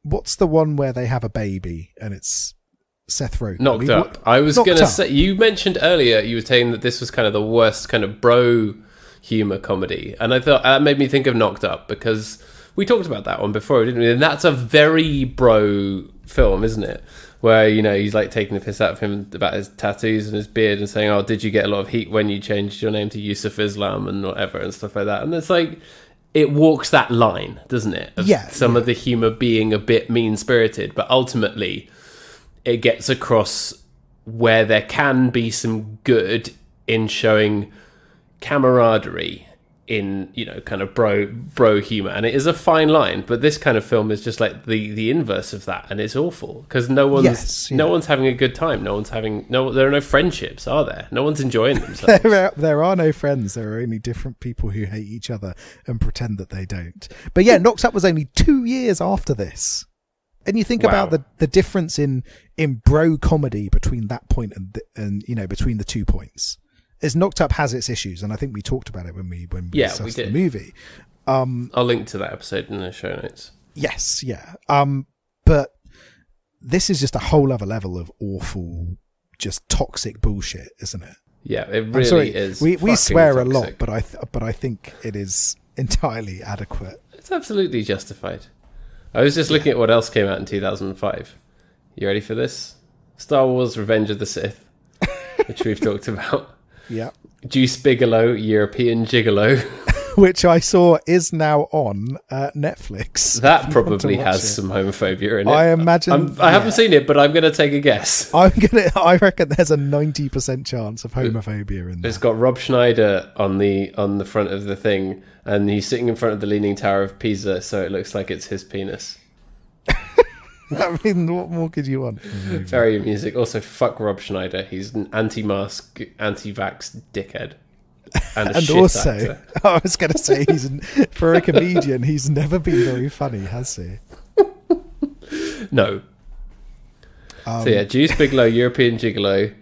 what's the one where they have a baby and it's Seth Rogen? Knocked Up. I was Knocked going to Up. say, you mentioned earlier, you were saying that this was kind of the worst kind of bro humor comedy. And I thought that made me think of Knocked Up, because we talked about that one before, didn't we? And that's a very bro film, isn't it? Where, you know, he's like taking the piss out of him about his tattoos and his beard and saying, oh, did you get a lot of heat when you changed your name to Yusuf Islam and whatever and stuff like that. And it's like, it walks that line, doesn't it? Of some of the humor being a bit mean-spirited, but ultimately it gets across where there can be some good in showing camaraderie in, you know, kind of bro humor. And it is a fine line, but this kind of film is just like the inverse of that, and it's awful because no one's having a good time. There are no friendships, are there? No one's enjoying themselves. There are no friends. There are only different people who hate each other and pretend that they don't. But yeah, Knocked Up was only 2 years after this. And you think about the difference in bro comedy between that point and you know, between the 2 points. Is Knocked Up has its issues, and I think we talked about it when we discussed the movie. I'll link to that episode in the show notes. Yes, yeah. But this is just a whole other level of awful, just toxic bullshit, isn't it? Yeah, it really is. We swear toxic. A lot, but I think it is entirely adequate. It's absolutely justified. I was just looking at what else came out in 2005. You ready for this? Star Wars: Revenge of the Sith, which we've talked about. Yeah. Deuce Bigelow, European Gigolo. Which I saw is now on Netflix. That probably has some homophobia in it. I imagine. I haven't seen it, but I'm going to take a guess. I reckon there's a 90% chance of homophobia in there. It's got Rob Schneider on the front of the thing, and he's sitting in front of the Leaning Tower of Pisa, so it looks like it's his penis. I mean, what more could you want? Very amusing. Also, fuck Rob Schneider. He's an anti-mask, anti-vax dickhead. And also, actor. I was going to say, for a comedian, he's never been very funny, has he? No. So yeah, Deuce Bigelow, European Gigolo.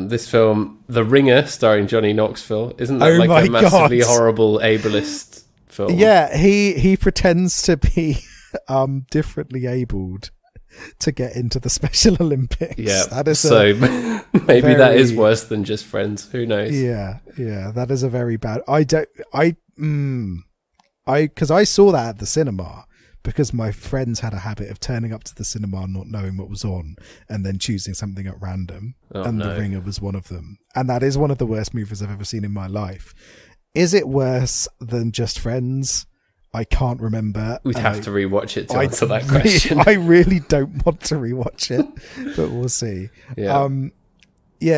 This film, The Ringer, starring Johnny Knoxville. Isn't that a massively horrible ableist film? Yeah, he pretends to be differently abled to get into the Special Olympics. Yeah, that is maybe that is worse than Just Friends. Who knows? Yeah, that is a very bad. Because I saw that at the cinema because my friends had a habit of turning up to the cinema not knowing what was on and then choosing something at random, and The Ringer was one of them. And that is one of the worst movies I've ever seen in my life. Is it worse than Just Friends? I can't remember. We'd have to rewatch it to answer that question. I really don't want to rewatch it, but we'll see. Yeah.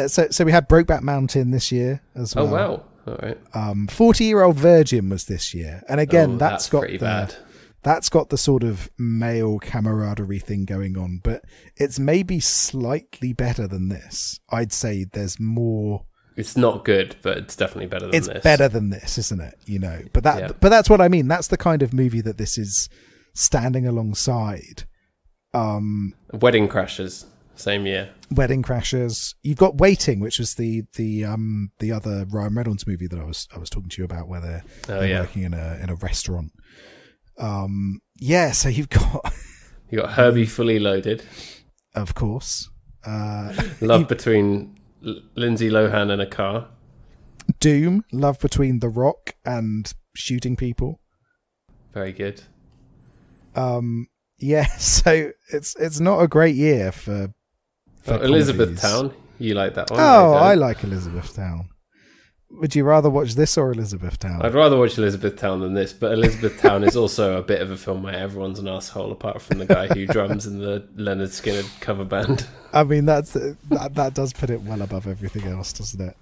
So we had Brokeback Mountain this year as well. Oh wow! All right. 40-Year-Old Virgin was this year, and again, that's got pretty bad. That's got the sort of male camaraderie thing going on, but it's maybe slightly better than this. I'd say there's more. It's not good, but it's definitely better than this. It's better than this, isn't it? You know, but that's what I mean. That's the kind of movie that this is standing alongside. Wedding Crashers, same year. Wedding Crashers. You've got Waiting, which was the other Ryan Reynolds movie that I was talking to you about, where they're working in a restaurant. So you've got Herbie Fully Loaded, of course. Love Between Lindsay Lohan and a Car. Doom, Love Between The Rock and shooting people. Very good. So it's not a great year for Elizabethtown. You like that one? Oh, I like Elizabethtown. Would you rather watch this or Elizabethtown? I'd rather watch Elizabethtown than this, but Elizabethtown is also a bit of a film where everyone's an asshole apart from the guy who drums in the Leonard Skinner cover band. I mean, that does put it well above everything else, doesn't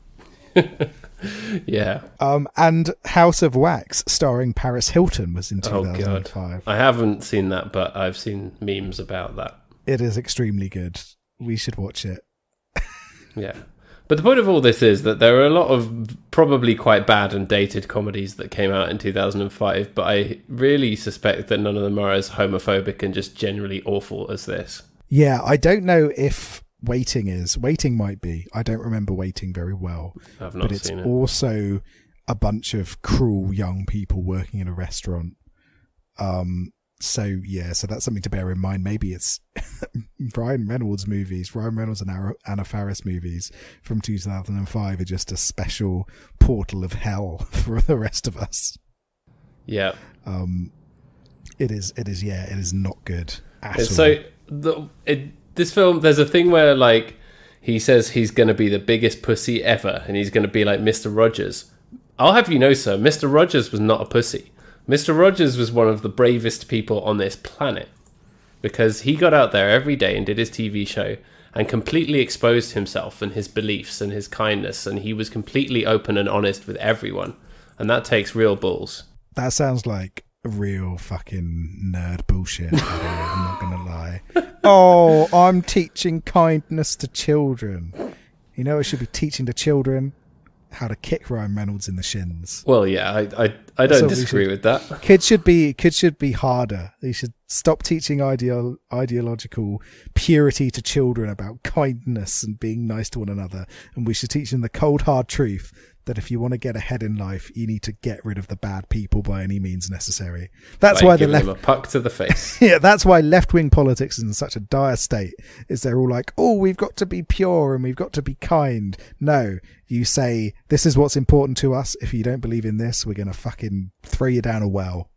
it? Yeah. And House of Wax, starring Paris Hilton, was in 2005. Oh, God. I haven't seen that, but I've seen memes about that. It is extremely good. We should watch it. Yeah. But the point of all this is that there are a lot of probably quite bad and dated comedies that came out in 2005, but I really suspect that none of them are as homophobic and just generally awful as this. Yeah, I don't know if Waiting is. Waiting might be. I don't remember Waiting very well. I've not seen it. But it's also a bunch of cruel young people working in a restaurant. So that's something to bear in mind. Maybe it's Ryan Reynolds and Anna Faris movies from 2005 are just a special portal of hell for the rest of us. Yeah. It is not good at all. So this film, there's a thing where like he says he's going to be the biggest pussy ever, and he's going to be like Mr. Rogers. I'll have you know, sir, Mr. Rogers was not a pussy. Mr. Rogers was one of the bravest people on this planet, because he got out there every day and did his TV show and completely exposed himself and his beliefs and his kindness, and he was completely open and honest with everyone, and that takes real balls. That sounds like real fucking nerd bullshit. I'm not gonna lie. Oh, I'm teaching kindness to children. You know, I should be teaching the children how to kick Ryan Reynolds in the shins. Well, yeah, I don't disagree with that. Kids should be harder. They should stop teaching ideological purity to children about kindness and being nice to one another, and we should teach them the cold hard truth that if you want to get ahead in life, you need to get rid of the bad people by any means necessary. That's why give them a puck to the face. Yeah, that's why left-wing politics is in such a dire state. Is they're all like, oh, we've got to be pure and we've got to be kind. No, you say this is what's important to us. If you don't believe in this, we're going to fucking throw you down a well.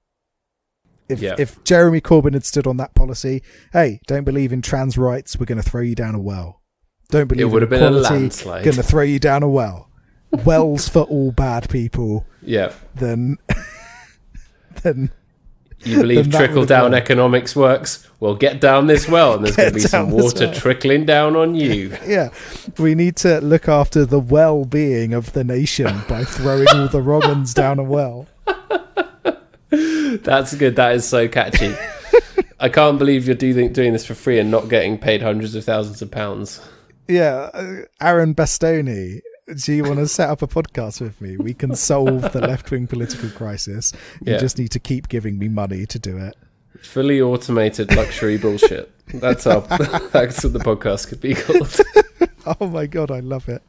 If Jeremy Corbyn had stood on that policy, hey, don't believe in trans rights, we're going to throw you down a well. Don't believe in equality, been a landslide. Going to throw you down a well. Wells for all bad people. Yeah. Then you believe trickle down economics works? Well, get down this well, and there's going to be some water trickling down on you. Yeah, we need to look after the well-being of the nation by throwing all the wrong ones down a well. That's good. That is so catchy. I can't believe you're doing this for free and not getting paid hundreds of thousands of pounds. Yeah, Aaron Bastoni. Do you want to set up a podcast with me? We can solve the left-wing political crisis. You just need to keep giving me money to do it. Fully automated luxury bullshit. That's what the podcast could be called. Oh my God, I love it.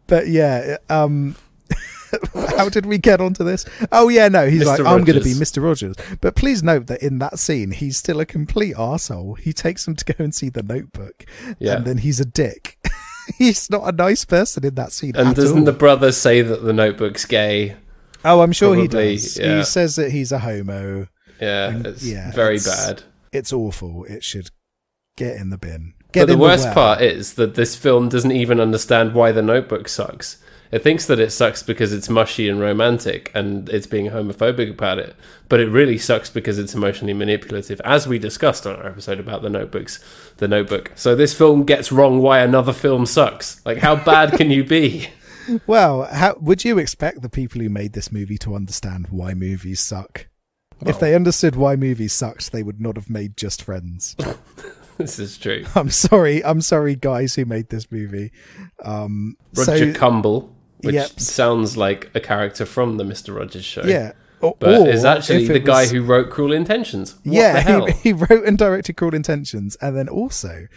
But yeah, how did we get onto this? Oh yeah, no, he's Mr. like, I'm going to be Mr. Rogers. But please note that in that scene, he's still a complete arsehole. He takes them to go and see The Notebook, and then he's a dick. He's not a nice person in that scene. And doesn't the brother say that The Notebook's gay? Oh, I'm sure he does. Yeah. He says that he's a homo. Yeah, it's very bad. It's awful. It should get in the bin. But the worst part is that this film doesn't even understand why The Notebook sucks. It thinks that it sucks because it's mushy and romantic and it's being homophobic about it. But it really sucks because it's emotionally manipulative, as we discussed on our episode about The Notebook. So this film gets wrong why another film sucks. Like, how bad can you be? Well, how would you expect the people who made this movie to understand why movies suck? Well, if they understood why movies sucked, they would not have made Just Friends. This is true. I'm sorry, guys who made this movie. Roger Cumble, which sounds like a character from the Mr. Rogers Show. Yeah. But is actually the guy who wrote Cruel Intentions. What the hell? He wrote and directed Cruel Intentions, and then also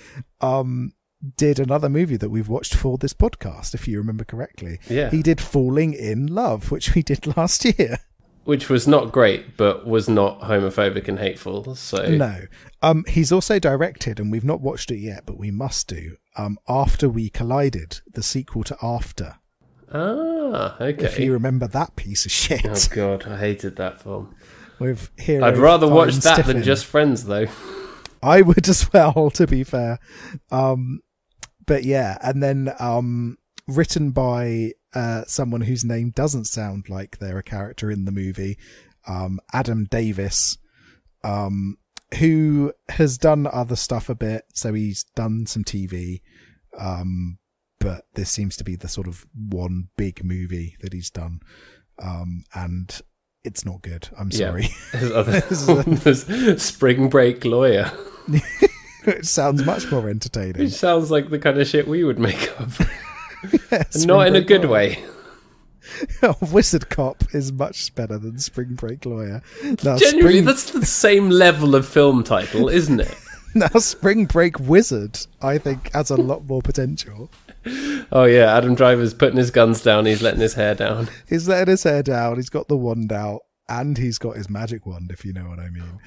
did another movie that we've watched for this podcast, if you remember correctly. Yeah. He did Falling in Love, which we did last year. Which was not great, but was not homophobic and hateful. So no. He's also directed, and we've not watched it yet, but we must do, After We Collided, the sequel to After. Ah, okay. If you remember that piece of shit. Oh God, I hated that film. With hero I'd rather watch that Stiffin. than Just Friends, though. I would as well, to be fair. But yeah, and then written by someone whose name doesn't sound like they're a character in the movie, Adam Davis, who has done other stuff a bit. So he's done some TV, but this seems to be the sort of one big movie that he's done, and it's not good. I'm sorry. There's Spring Break Lawyer. It sounds much more entertaining. It sounds like the kind of shit we would make up. Not in a good way. Wizard Cop is much better than Spring Break Lawyer. Now, genuinely, that's the same level of film title, isn't it? Now, Spring Break Wizard, I think, has a lot more potential. Oh yeah, Adam Driver's putting his guns down, he's letting his hair down. He's letting his hair down, he's got the wand out, and he's got his magic wand, if you know what I mean.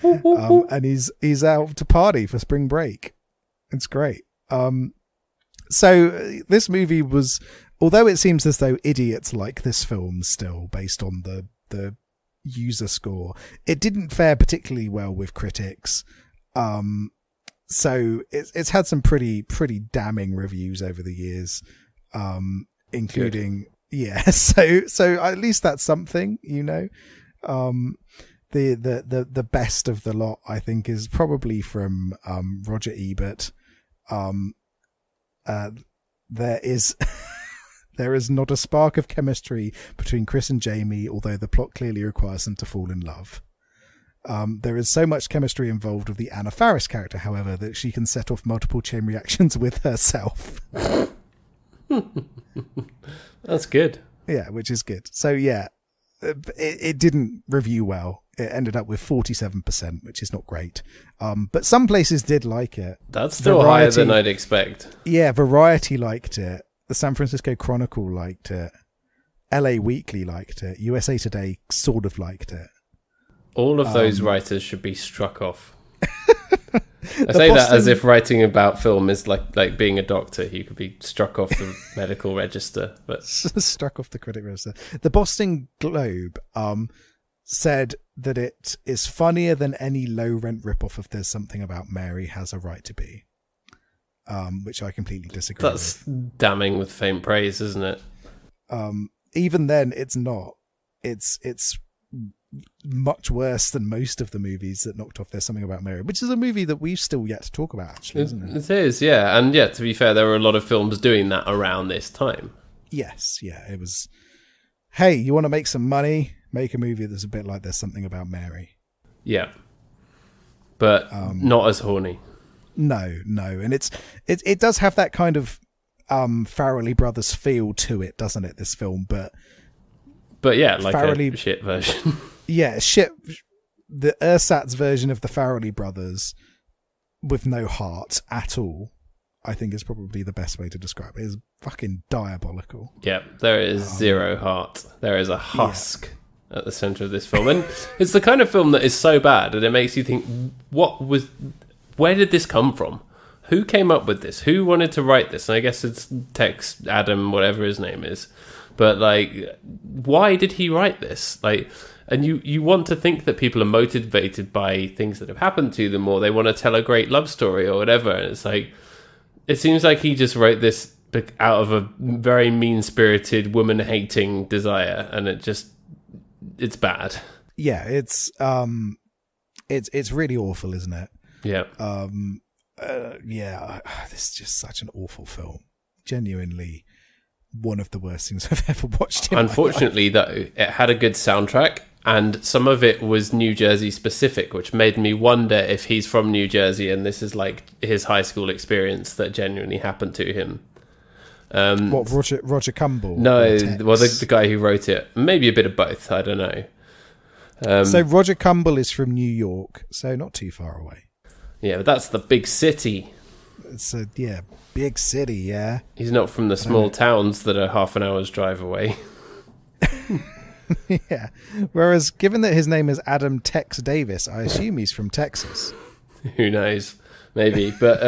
And he's out to party for spring break. It's great. So this movie was, although it seems as though idiots like this film still based on the user score, it didn't fare particularly well with critics. So it's had some pretty damning reviews over the years, including So at least that's something, you know. The best of the lot, I think, is probably from Roger Ebert. There is there is not a spark of chemistry between Chris and Jamie, although the plot clearly requires them to fall in love. There is so much chemistry involved with the Anna Faris character, however, that she can set off multiple chain reactions with herself. That's good. Yeah, which is good. So yeah, it didn't review well. It ended up with 47%, which is not great. But some places did like it. That's still higher than I'd expect. Yeah, Variety liked it. The San Francisco Chronicle liked it. LA Weekly liked it. USA Today sort of liked it. All of those writers should be struck off. I say that as if writing about film is like being a doctor. You could be struck off the medical register. But struck off the critic register. The Boston Globe said that it is funnier than any low-rent ripoff of There's Something About Mary Has a Right to Be, which I completely disagree with. That's damning with faint praise, isn't it? Even then, it's not. It's much worse than most of the movies that knocked off There's Something About Mary, which is a movie that we've still yet to talk about, actually, isn't it? It is, yeah. And yeah, to be fair, there were a lot of films doing that around this time. Yes, yeah. It was, hey, you want to make some money? Make a movie that's a bit like There's Something About Mary. Yeah. But not as horny. No. And it does have that kind of Farrelly Brothers feel to it, doesn't it, this film? But yeah, like a shit version. Yeah, the ersatz version of the Farrelly Brothers with no heart at all, I think is probably the best way to describe it. It's fucking diabolical. Yeah, there is zero heart. There is a husk at the centre of this film. And it's the kind of film that is so bad and it makes you think, where did this come from? Who came up with this? Who wanted to write this? And I guess it's Tex Adam, whatever his name is. But like, why did he write this? Like, and you want to think that people are motivated by things that have happened to them, or they want to tell a great love story or whatever. And it's like, it seems like he just wrote this out of a very mean-spirited, woman-hating desire, and it's bad. Yeah, it's really awful, isn't it? Yeah. This is just such an awful film. Genuinely one of the worst things I've ever watched in Unfortunately, though, it had a good soundtrack, and some of it was New Jersey specific, which made me wonder if he's from New Jersey and this is like his high school experience that genuinely happened to him. What, Roger Cumble? No, well, the guy who wrote it. Maybe a bit of both, I don't know. So Roger Cumble is from New York, so not too far away. Yeah, but that's the big city. It's a big city, yeah. He's not from the small towns that are half an hour's drive away. Yeah. Whereas, given that his name is Adam Tex Davis, I assume he's from Texas. Who knows? Maybe. But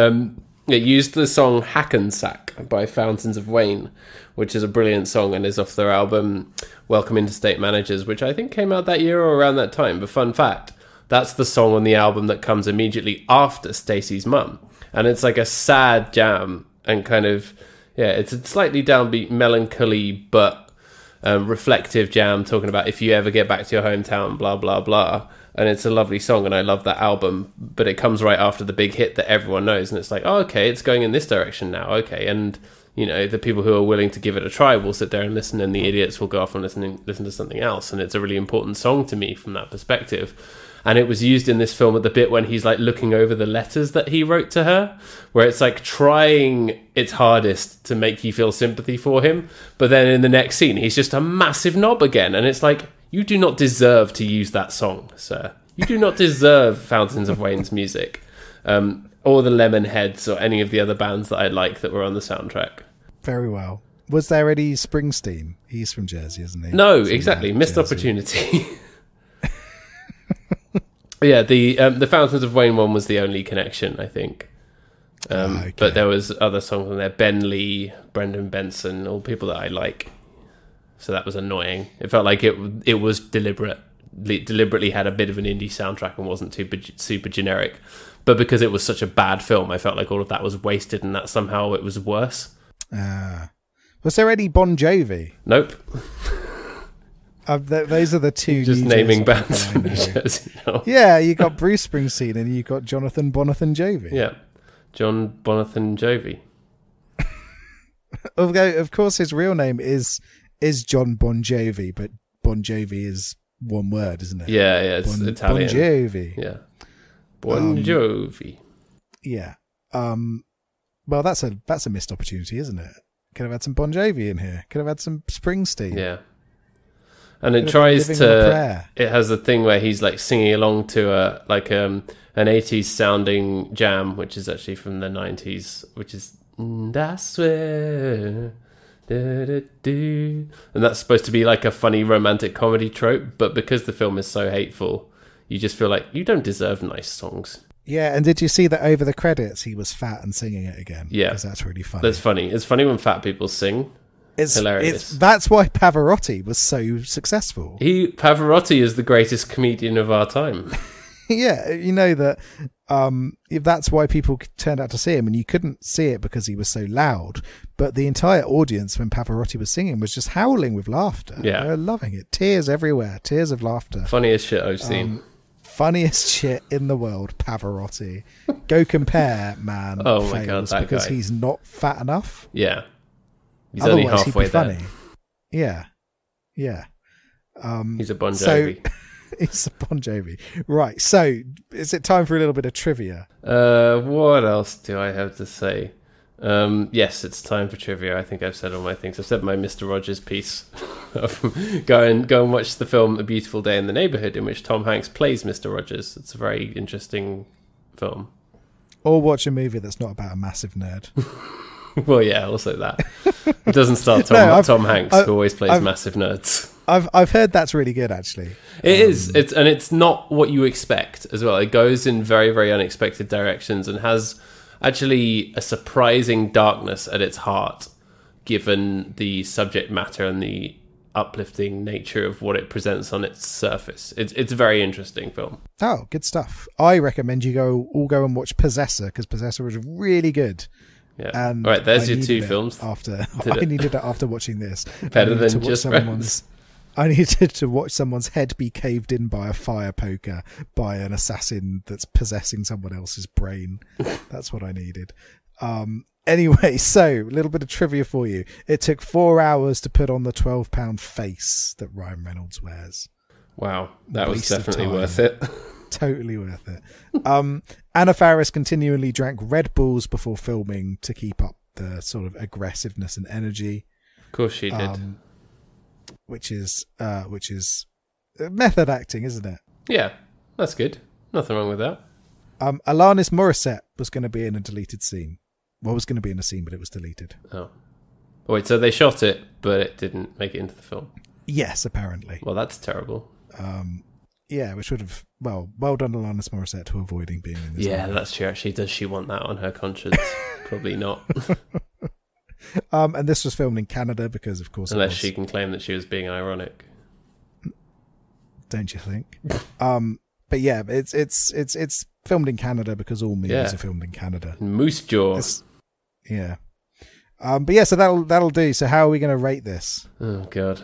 it used the song Hackensack by Fountains of Wayne, which is a brilliant song and is off their album Welcome Interstate Managers, which I think came out that year or around that time. But fun fact, that's the song on the album that comes immediately after Stacey's Mum. And it's like a sad jam and kind of, it's a slightly downbeat, melancholy, but reflective jam talking about if you ever get back to your hometown, blah, blah, blah. And it's a lovely song and I love that album, but it comes right after the big hit that everyone knows. And it's like, oh, okay, it's going in this direction now. Okay. And, you know, the people who are willing to give it a try will sit there and listen, and the idiots will go off and listen to something else. And it's a really important song to me from that perspective. And it was used in this film at the bit when he's like looking over the letters that he wrote to her, where it's like trying its hardest to make you feel sympathy for him. But then in the next scene, he's just a massive knob again. And it's like, you do not deserve to use that song, sir. You do not deserve Fountains of Wayne's music. Or the Lemonheads or any of the other bands that I like that were on the soundtrack. Very well. Was there Eddie Springsteen? He's from Jersey, isn't he? No, exactly. Missed opportunity. Yeah, the Fountains of Wayne one was the only connection, I think. Okay. But there was other songs on there. Ben Lee, Brendan Benson, all people that I like. So that was annoying. It felt like it was deliberately had a bit of an indie soundtrack and wasn't super generic. But because it was such a bad film, I felt like all of that was wasted and that somehow it was worse. Was there any Bon Jovi? Nope. Those are the two. Just New naming Jersey bands people I from know. Jersey. No. Yeah, you got Bruce Springsteen and you got Jonathan Bonathan Jovi. Yeah. John Bonathan Jovi. Although, of course, his real name is John Bon Jovi, but Bon Jovi is one word, isn't it? Yeah, it's Italian. Bon Jovi. Yeah. Bon Jovi. Yeah. Well, that's a missed opportunity, isn't it? Could have had some Bon Jovi in here. Could have had some Springsteen. Yeah. And it tries Living on a to. Prayer. It has a thing where he's like singing along to an 80s sounding jam, which is actually from the 90s, which is I swear. And that's supposed to be like a funny romantic comedy trope, but because the film is so hateful, you just feel like you don't deserve nice songs. Yeah, and did you see that over the credits he was fat and singing it again? Yeah. Because that's really funny. That's funny. It's funny when fat people sing. It's hilarious. That's why Pavarotti was so successful. Pavarotti is the greatest comedian of our time. Yeah, you know that that's why people turned out to see him, and you couldn't see it because he was so loud. But the entire audience, when Pavarotti was singing, was just howling with laughter. Yeah. They were loving it. Tears everywhere. Tears of laughter. Funniest shit I've seen. Funniest shit in the world, Pavarotti. Go compare, man. Oh my God, that because guy. he's not fat enough. Yeah. He's Otherwise, only halfway he'd be there. funny. Yeah. Yeah. He's a Bon Jovi. It's a Bon Jovi. Right, so is it time for a little bit of trivia? What else do I have to say? Yes, it's time for trivia. I think I've said all my things. I've said my Mr. Rogers piece. Go and watch the film A Beautiful Day in the Neighborhood, in which Tom Hanks plays Mr. Rogers. It's a very interesting film. Or watch a movie that's not about a massive nerd. Well, yeah, also that. It doesn't star Tom Hanks, who always plays massive nerds. I've heard that's really good, actually. It is. It's not what you expect as well. It goes in very, very unexpected directions and has actually a surprising darkness at its heart, given the subject matter and the uplifting nature of what it presents on its surface. It's a very interesting film. Oh, good stuff. I recommend you all go and watch Possessor, because Possessor was really good. Yeah. And all right, there's I your two needed it films. I needed it after watching this. Better than just Friends. I needed to watch someone's head be caved in by a fire poker by an assassin that's possessing someone else's brain. That's what I needed. Anyway, so a little bit of trivia for you. It took 4 hours to put on the £12 face that Ryan Reynolds wears. Wow, that was Waste of definitely time. worth it. Totally worth it. Anna Faris continually drank Red Bulls before filming to keep up the sort of aggressiveness and energy. Of course she did. Which is method acting, isn't it? Yeah, that's good. Nothing wrong with that. Alanis Morissette was going to be in a deleted scene. Well, was going to be in a scene, but it was deleted. Oh, wait, so they shot it, but it didn't make it into the film? Yes, apparently. Well, that's terrible. Yeah, which would have... well done Alanis Morissette to avoiding being in this. Yeah, movie. that's true. Actually, does she want that on her conscience? Probably not. And this was filmed in Canada because, of course, Unless she can claim that she was being ironic. Don't you think? But yeah, it's filmed in Canada because all movies are filmed in Canada. Moose Jaw. Yeah. But yeah, so that'll do. So how are we going to rate this? Oh God.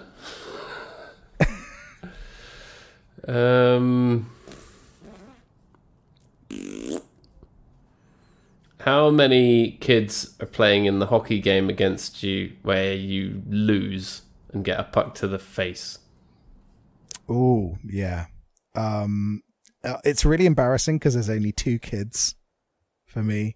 How many kids are playing in the hockey game against you where you lose and get a puck to the face? Oh, yeah. It's really embarrassing because there's only 2 kids for me.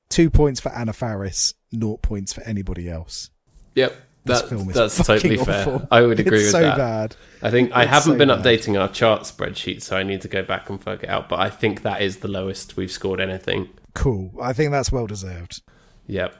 2 points for Anna Faris, 0 points for anybody else. Yep. This film is that's totally fucking fair. awful. I would agree It's with so that. bad. I think I It's haven't so been bad. updating our chart spreadsheet, so I need to go back and work it out. But I think that is the lowest we've scored anything. Cool. I think that's well deserved. Yep.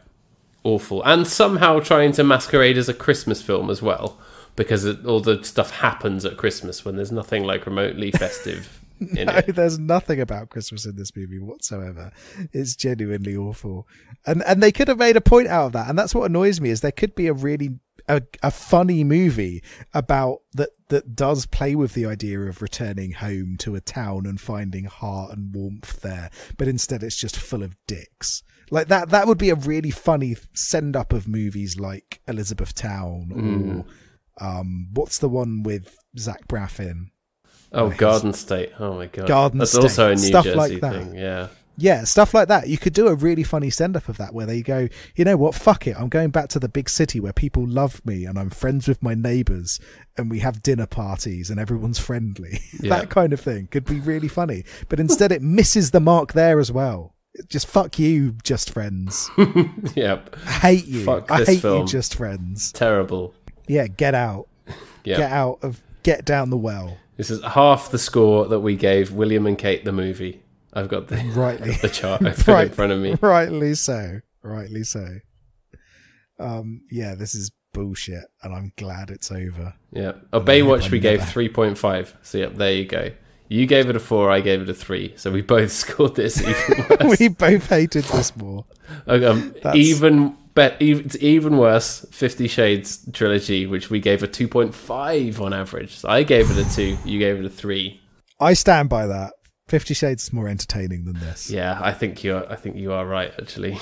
Awful. And somehow trying to masquerade as a Christmas film as well, because all the stuff happens at Christmas when there's nothing like remotely festive in No, it. there's nothing about Christmas in this movie whatsoever. It's genuinely awful. And they could have made a point out of that. And that's what annoys me, is there could be a funny movie about that does play with the idea of returning home to a town and finding heart and warmth there. But instead it's just full of dicks. Like that would be a really funny send up of movies like Elizabethtown or what's the one with Zach Braff in? Oh, Garden State. Oh my god. Garden That's State. also a New Stuff Jersey like that. thing. Yeah. Yeah, stuff like that. You could do a really funny send-up of that where they go, you know what, fuck it. I'm going back to the big city where people love me and I'm friends with my neighbours and we have dinner parties and everyone's friendly. Yeah. That kind of thing could be really funny. But instead it misses the mark there as well. Just fuck you, Just Friends. Yep. I hate you. Fuck I this hate film. you, Just Friends. Terrible. Yeah, get out. Yeah. Get down the well. This is half the score that we gave William and Kate the movie. I've got the Rightly. the chart open in front of me. Rightly so. Yeah, this is bullshit, and I'm glad it's over. Yeah. Oh, Baywatch we gave never- 3.5. So yep, there you go. You gave it a 4, I gave it a 3. So we both scored this even worse. We both hated this more. That's- It's even worse, 50 Shades trilogy, which we gave a 2.5 on average. So I gave it a 2, you gave it a 3. I stand by that. 50 Shades is more entertaining than this. Yeah, I think you are right, actually.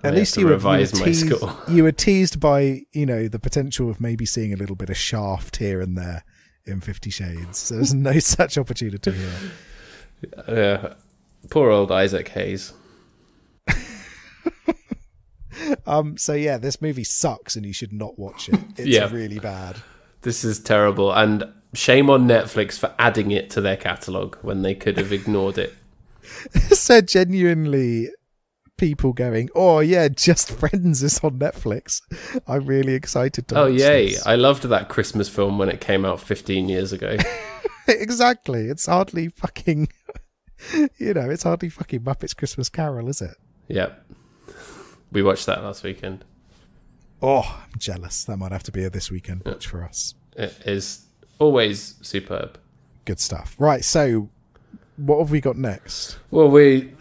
At I least have to revise my teased, score. you were teased by, the potential of maybe seeing a little bit of Shaft here and there in 50 Shades. There's no such opportunity here. Poor old Isaac Hayes. So yeah, this movie sucks and you should not watch it. It's Yeah. really bad. This is terrible, and shame on Netflix for adding it to their catalogue when they could have ignored it. So genuinely people going, oh yeah, Just Friends is on Netflix. I'm really excited to Oh, watch yay. this. I loved that Christmas film when it came out 15 years ago. Exactly. It's hardly fucking, it's hardly fucking Muppets Christmas Carol, is it? Yep. We watched that last weekend. Oh, I'm jealous. That might have to be a this weekend watch for us. It is always superb. Good stuff. Right, so what have we got next? Well, we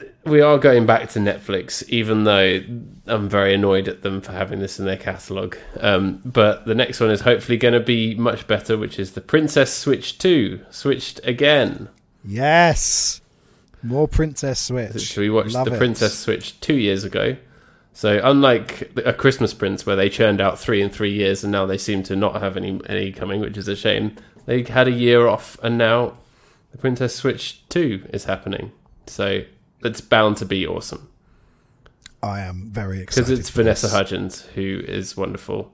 are going back to Netflix, even though I'm very annoyed at them for having this in their catalogue. But the next one is hopefully going to be much better, which is The Princess Switch 2. Switched again. Yes. More Princess Switch. So we watched Love The it. Princess Switch 2 years ago. So unlike A Christmas Prince, where they churned out 3 in 3 years and now they seem to not have any coming, which is a shame, they had a year off and now The Princess Switch 2 is happening. So it's bound to be awesome. I am very excited. Because it's for Vanessa this. Hudgens, who is wonderful.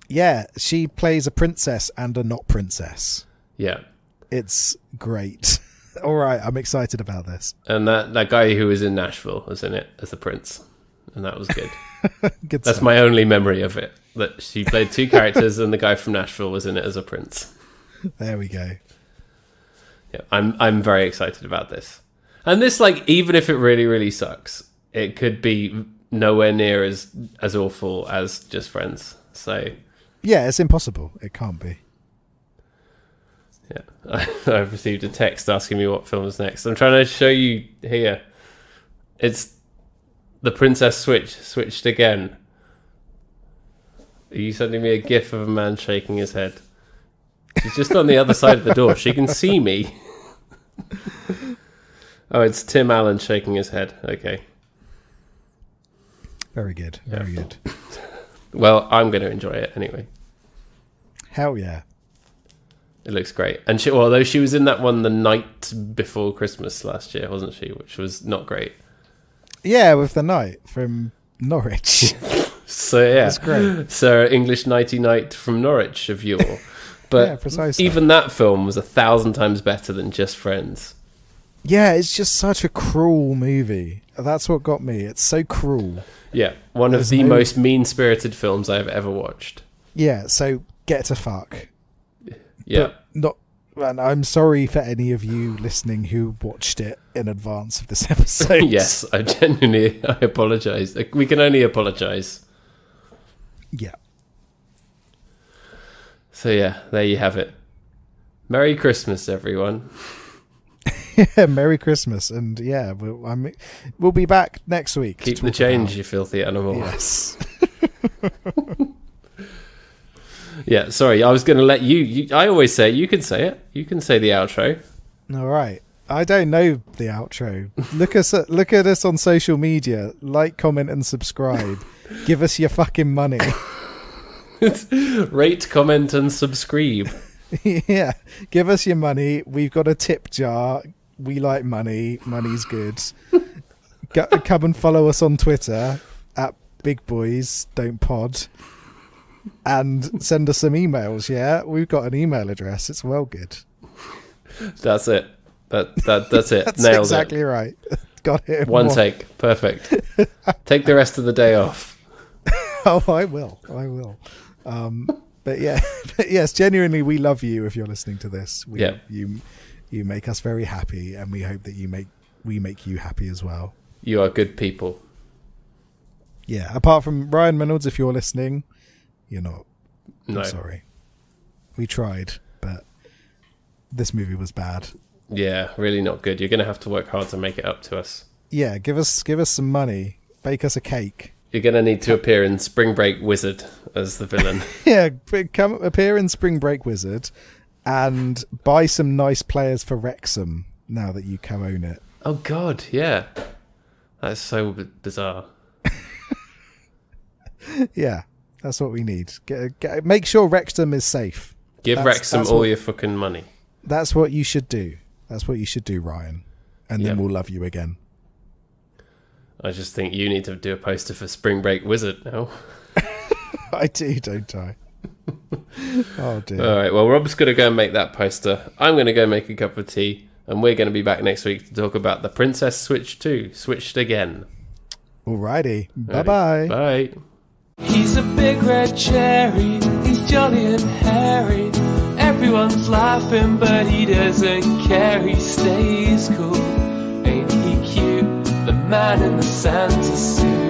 Yeah, she plays a princess and a not princess. Yeah. It's great. All right, I'm excited about this. And that guy who was in Nashville was in it as the prince. And that was good. Good That's stuff. my only memory of it. That she played 2 characters and the guy from Nashville was in it as a prince. There we go. Yeah, I'm very excited about this. And this, even if it really, really sucks, it could be nowhere near as awful as Just Friends. So Yeah, it's impossible. It can't be. yeah, I've received a text asking me what film is next. I'm trying to show you here. It's The Princess switched again. Are you sending me a gif of a man shaking his head? She's just on the other side of the door. She can see me. Oh, it's Tim Allen shaking his head. Okay. Very good. Very good. Well, I'm going to enjoy it anyway. Hell yeah. It looks great. And although she was in that one the night before Christmas last year, wasn't she? Which was not great. Yeah, with the knight from Norwich. So yeah, That's great. Sir English Nighty Night from Norwich of yore. But Yeah, precisely. even that film was 1,000 times better than Just Friends. Yeah, it's just such a cruel movie. That's what got me. It's so cruel. Yeah, one There's of the no- most mean-spirited films I've ever watched. Yeah, so get to fuck. Yeah, But not. And I'm sorry for any of you listening who watched it in advance of this episode. yes, I apologise. We can only apologise. Yeah. So yeah, there you have it. Merry Christmas, everyone. Yeah, Merry Christmas, and yeah, we'll be back next week. Keep the change, you filthy animal. Yes. Yeah, sorry, I was going to let you. I always say it. You can say it. You can say the outro. All right. I don't know the outro. Look at us on social media. Like, comment, and subscribe. Give us your fucking money. Rate, comment, and subscribe. Yeah, give us your money. We've got a tip jar. We like money. Money's good. Come and follow us on Twitter at BigBoysDon'tPod. And send us some emails, yeah? We've got an email address. It's well good. That's it. That's it. That's Nailed exactly it. right. Got it. One take. Perfect. Take the rest of the day off. Oh, I will. But yeah, but yes, genuinely, we love you if you're listening to this. You make us very happy, and we hope that we make you happy as well. You are good people. Yeah, apart from Ryan Reynolds, if you're listening, you're not. No. I'm sorry. We tried, but this movie was bad. Yeah, really not good. You're going to have to work hard to make it up to us. Yeah, give us some money. Bake us a cake. You're going to need to appear in Spring Break Wizard as the villain. Yeah, come appear in Spring Break Wizard and buy some nice players for Wrexham now that you co-own it. Oh, God, yeah. That's so bizarre. Yeah, that's what we need. Make sure Wrexham is safe. Give Wrexham all your fucking money. That's what you should do. That's what you should do, Ryan. And then we'll love you again. I just think you need to do a poster for Spring Break Wizard now. I do, don't I? Oh, dear. All right, well, Rob's going to go and make that poster. I'm going to go make a cup of tea. And we're going to be back next week to talk about The Princess Switch 2. Switched again. Alrighty. Bye-bye. Bye. He's a big red cherry, he's jolly and hairy. Everyone's laughing, but he doesn't care, he stays cool. Ain't he cute, the man in the Santa suit?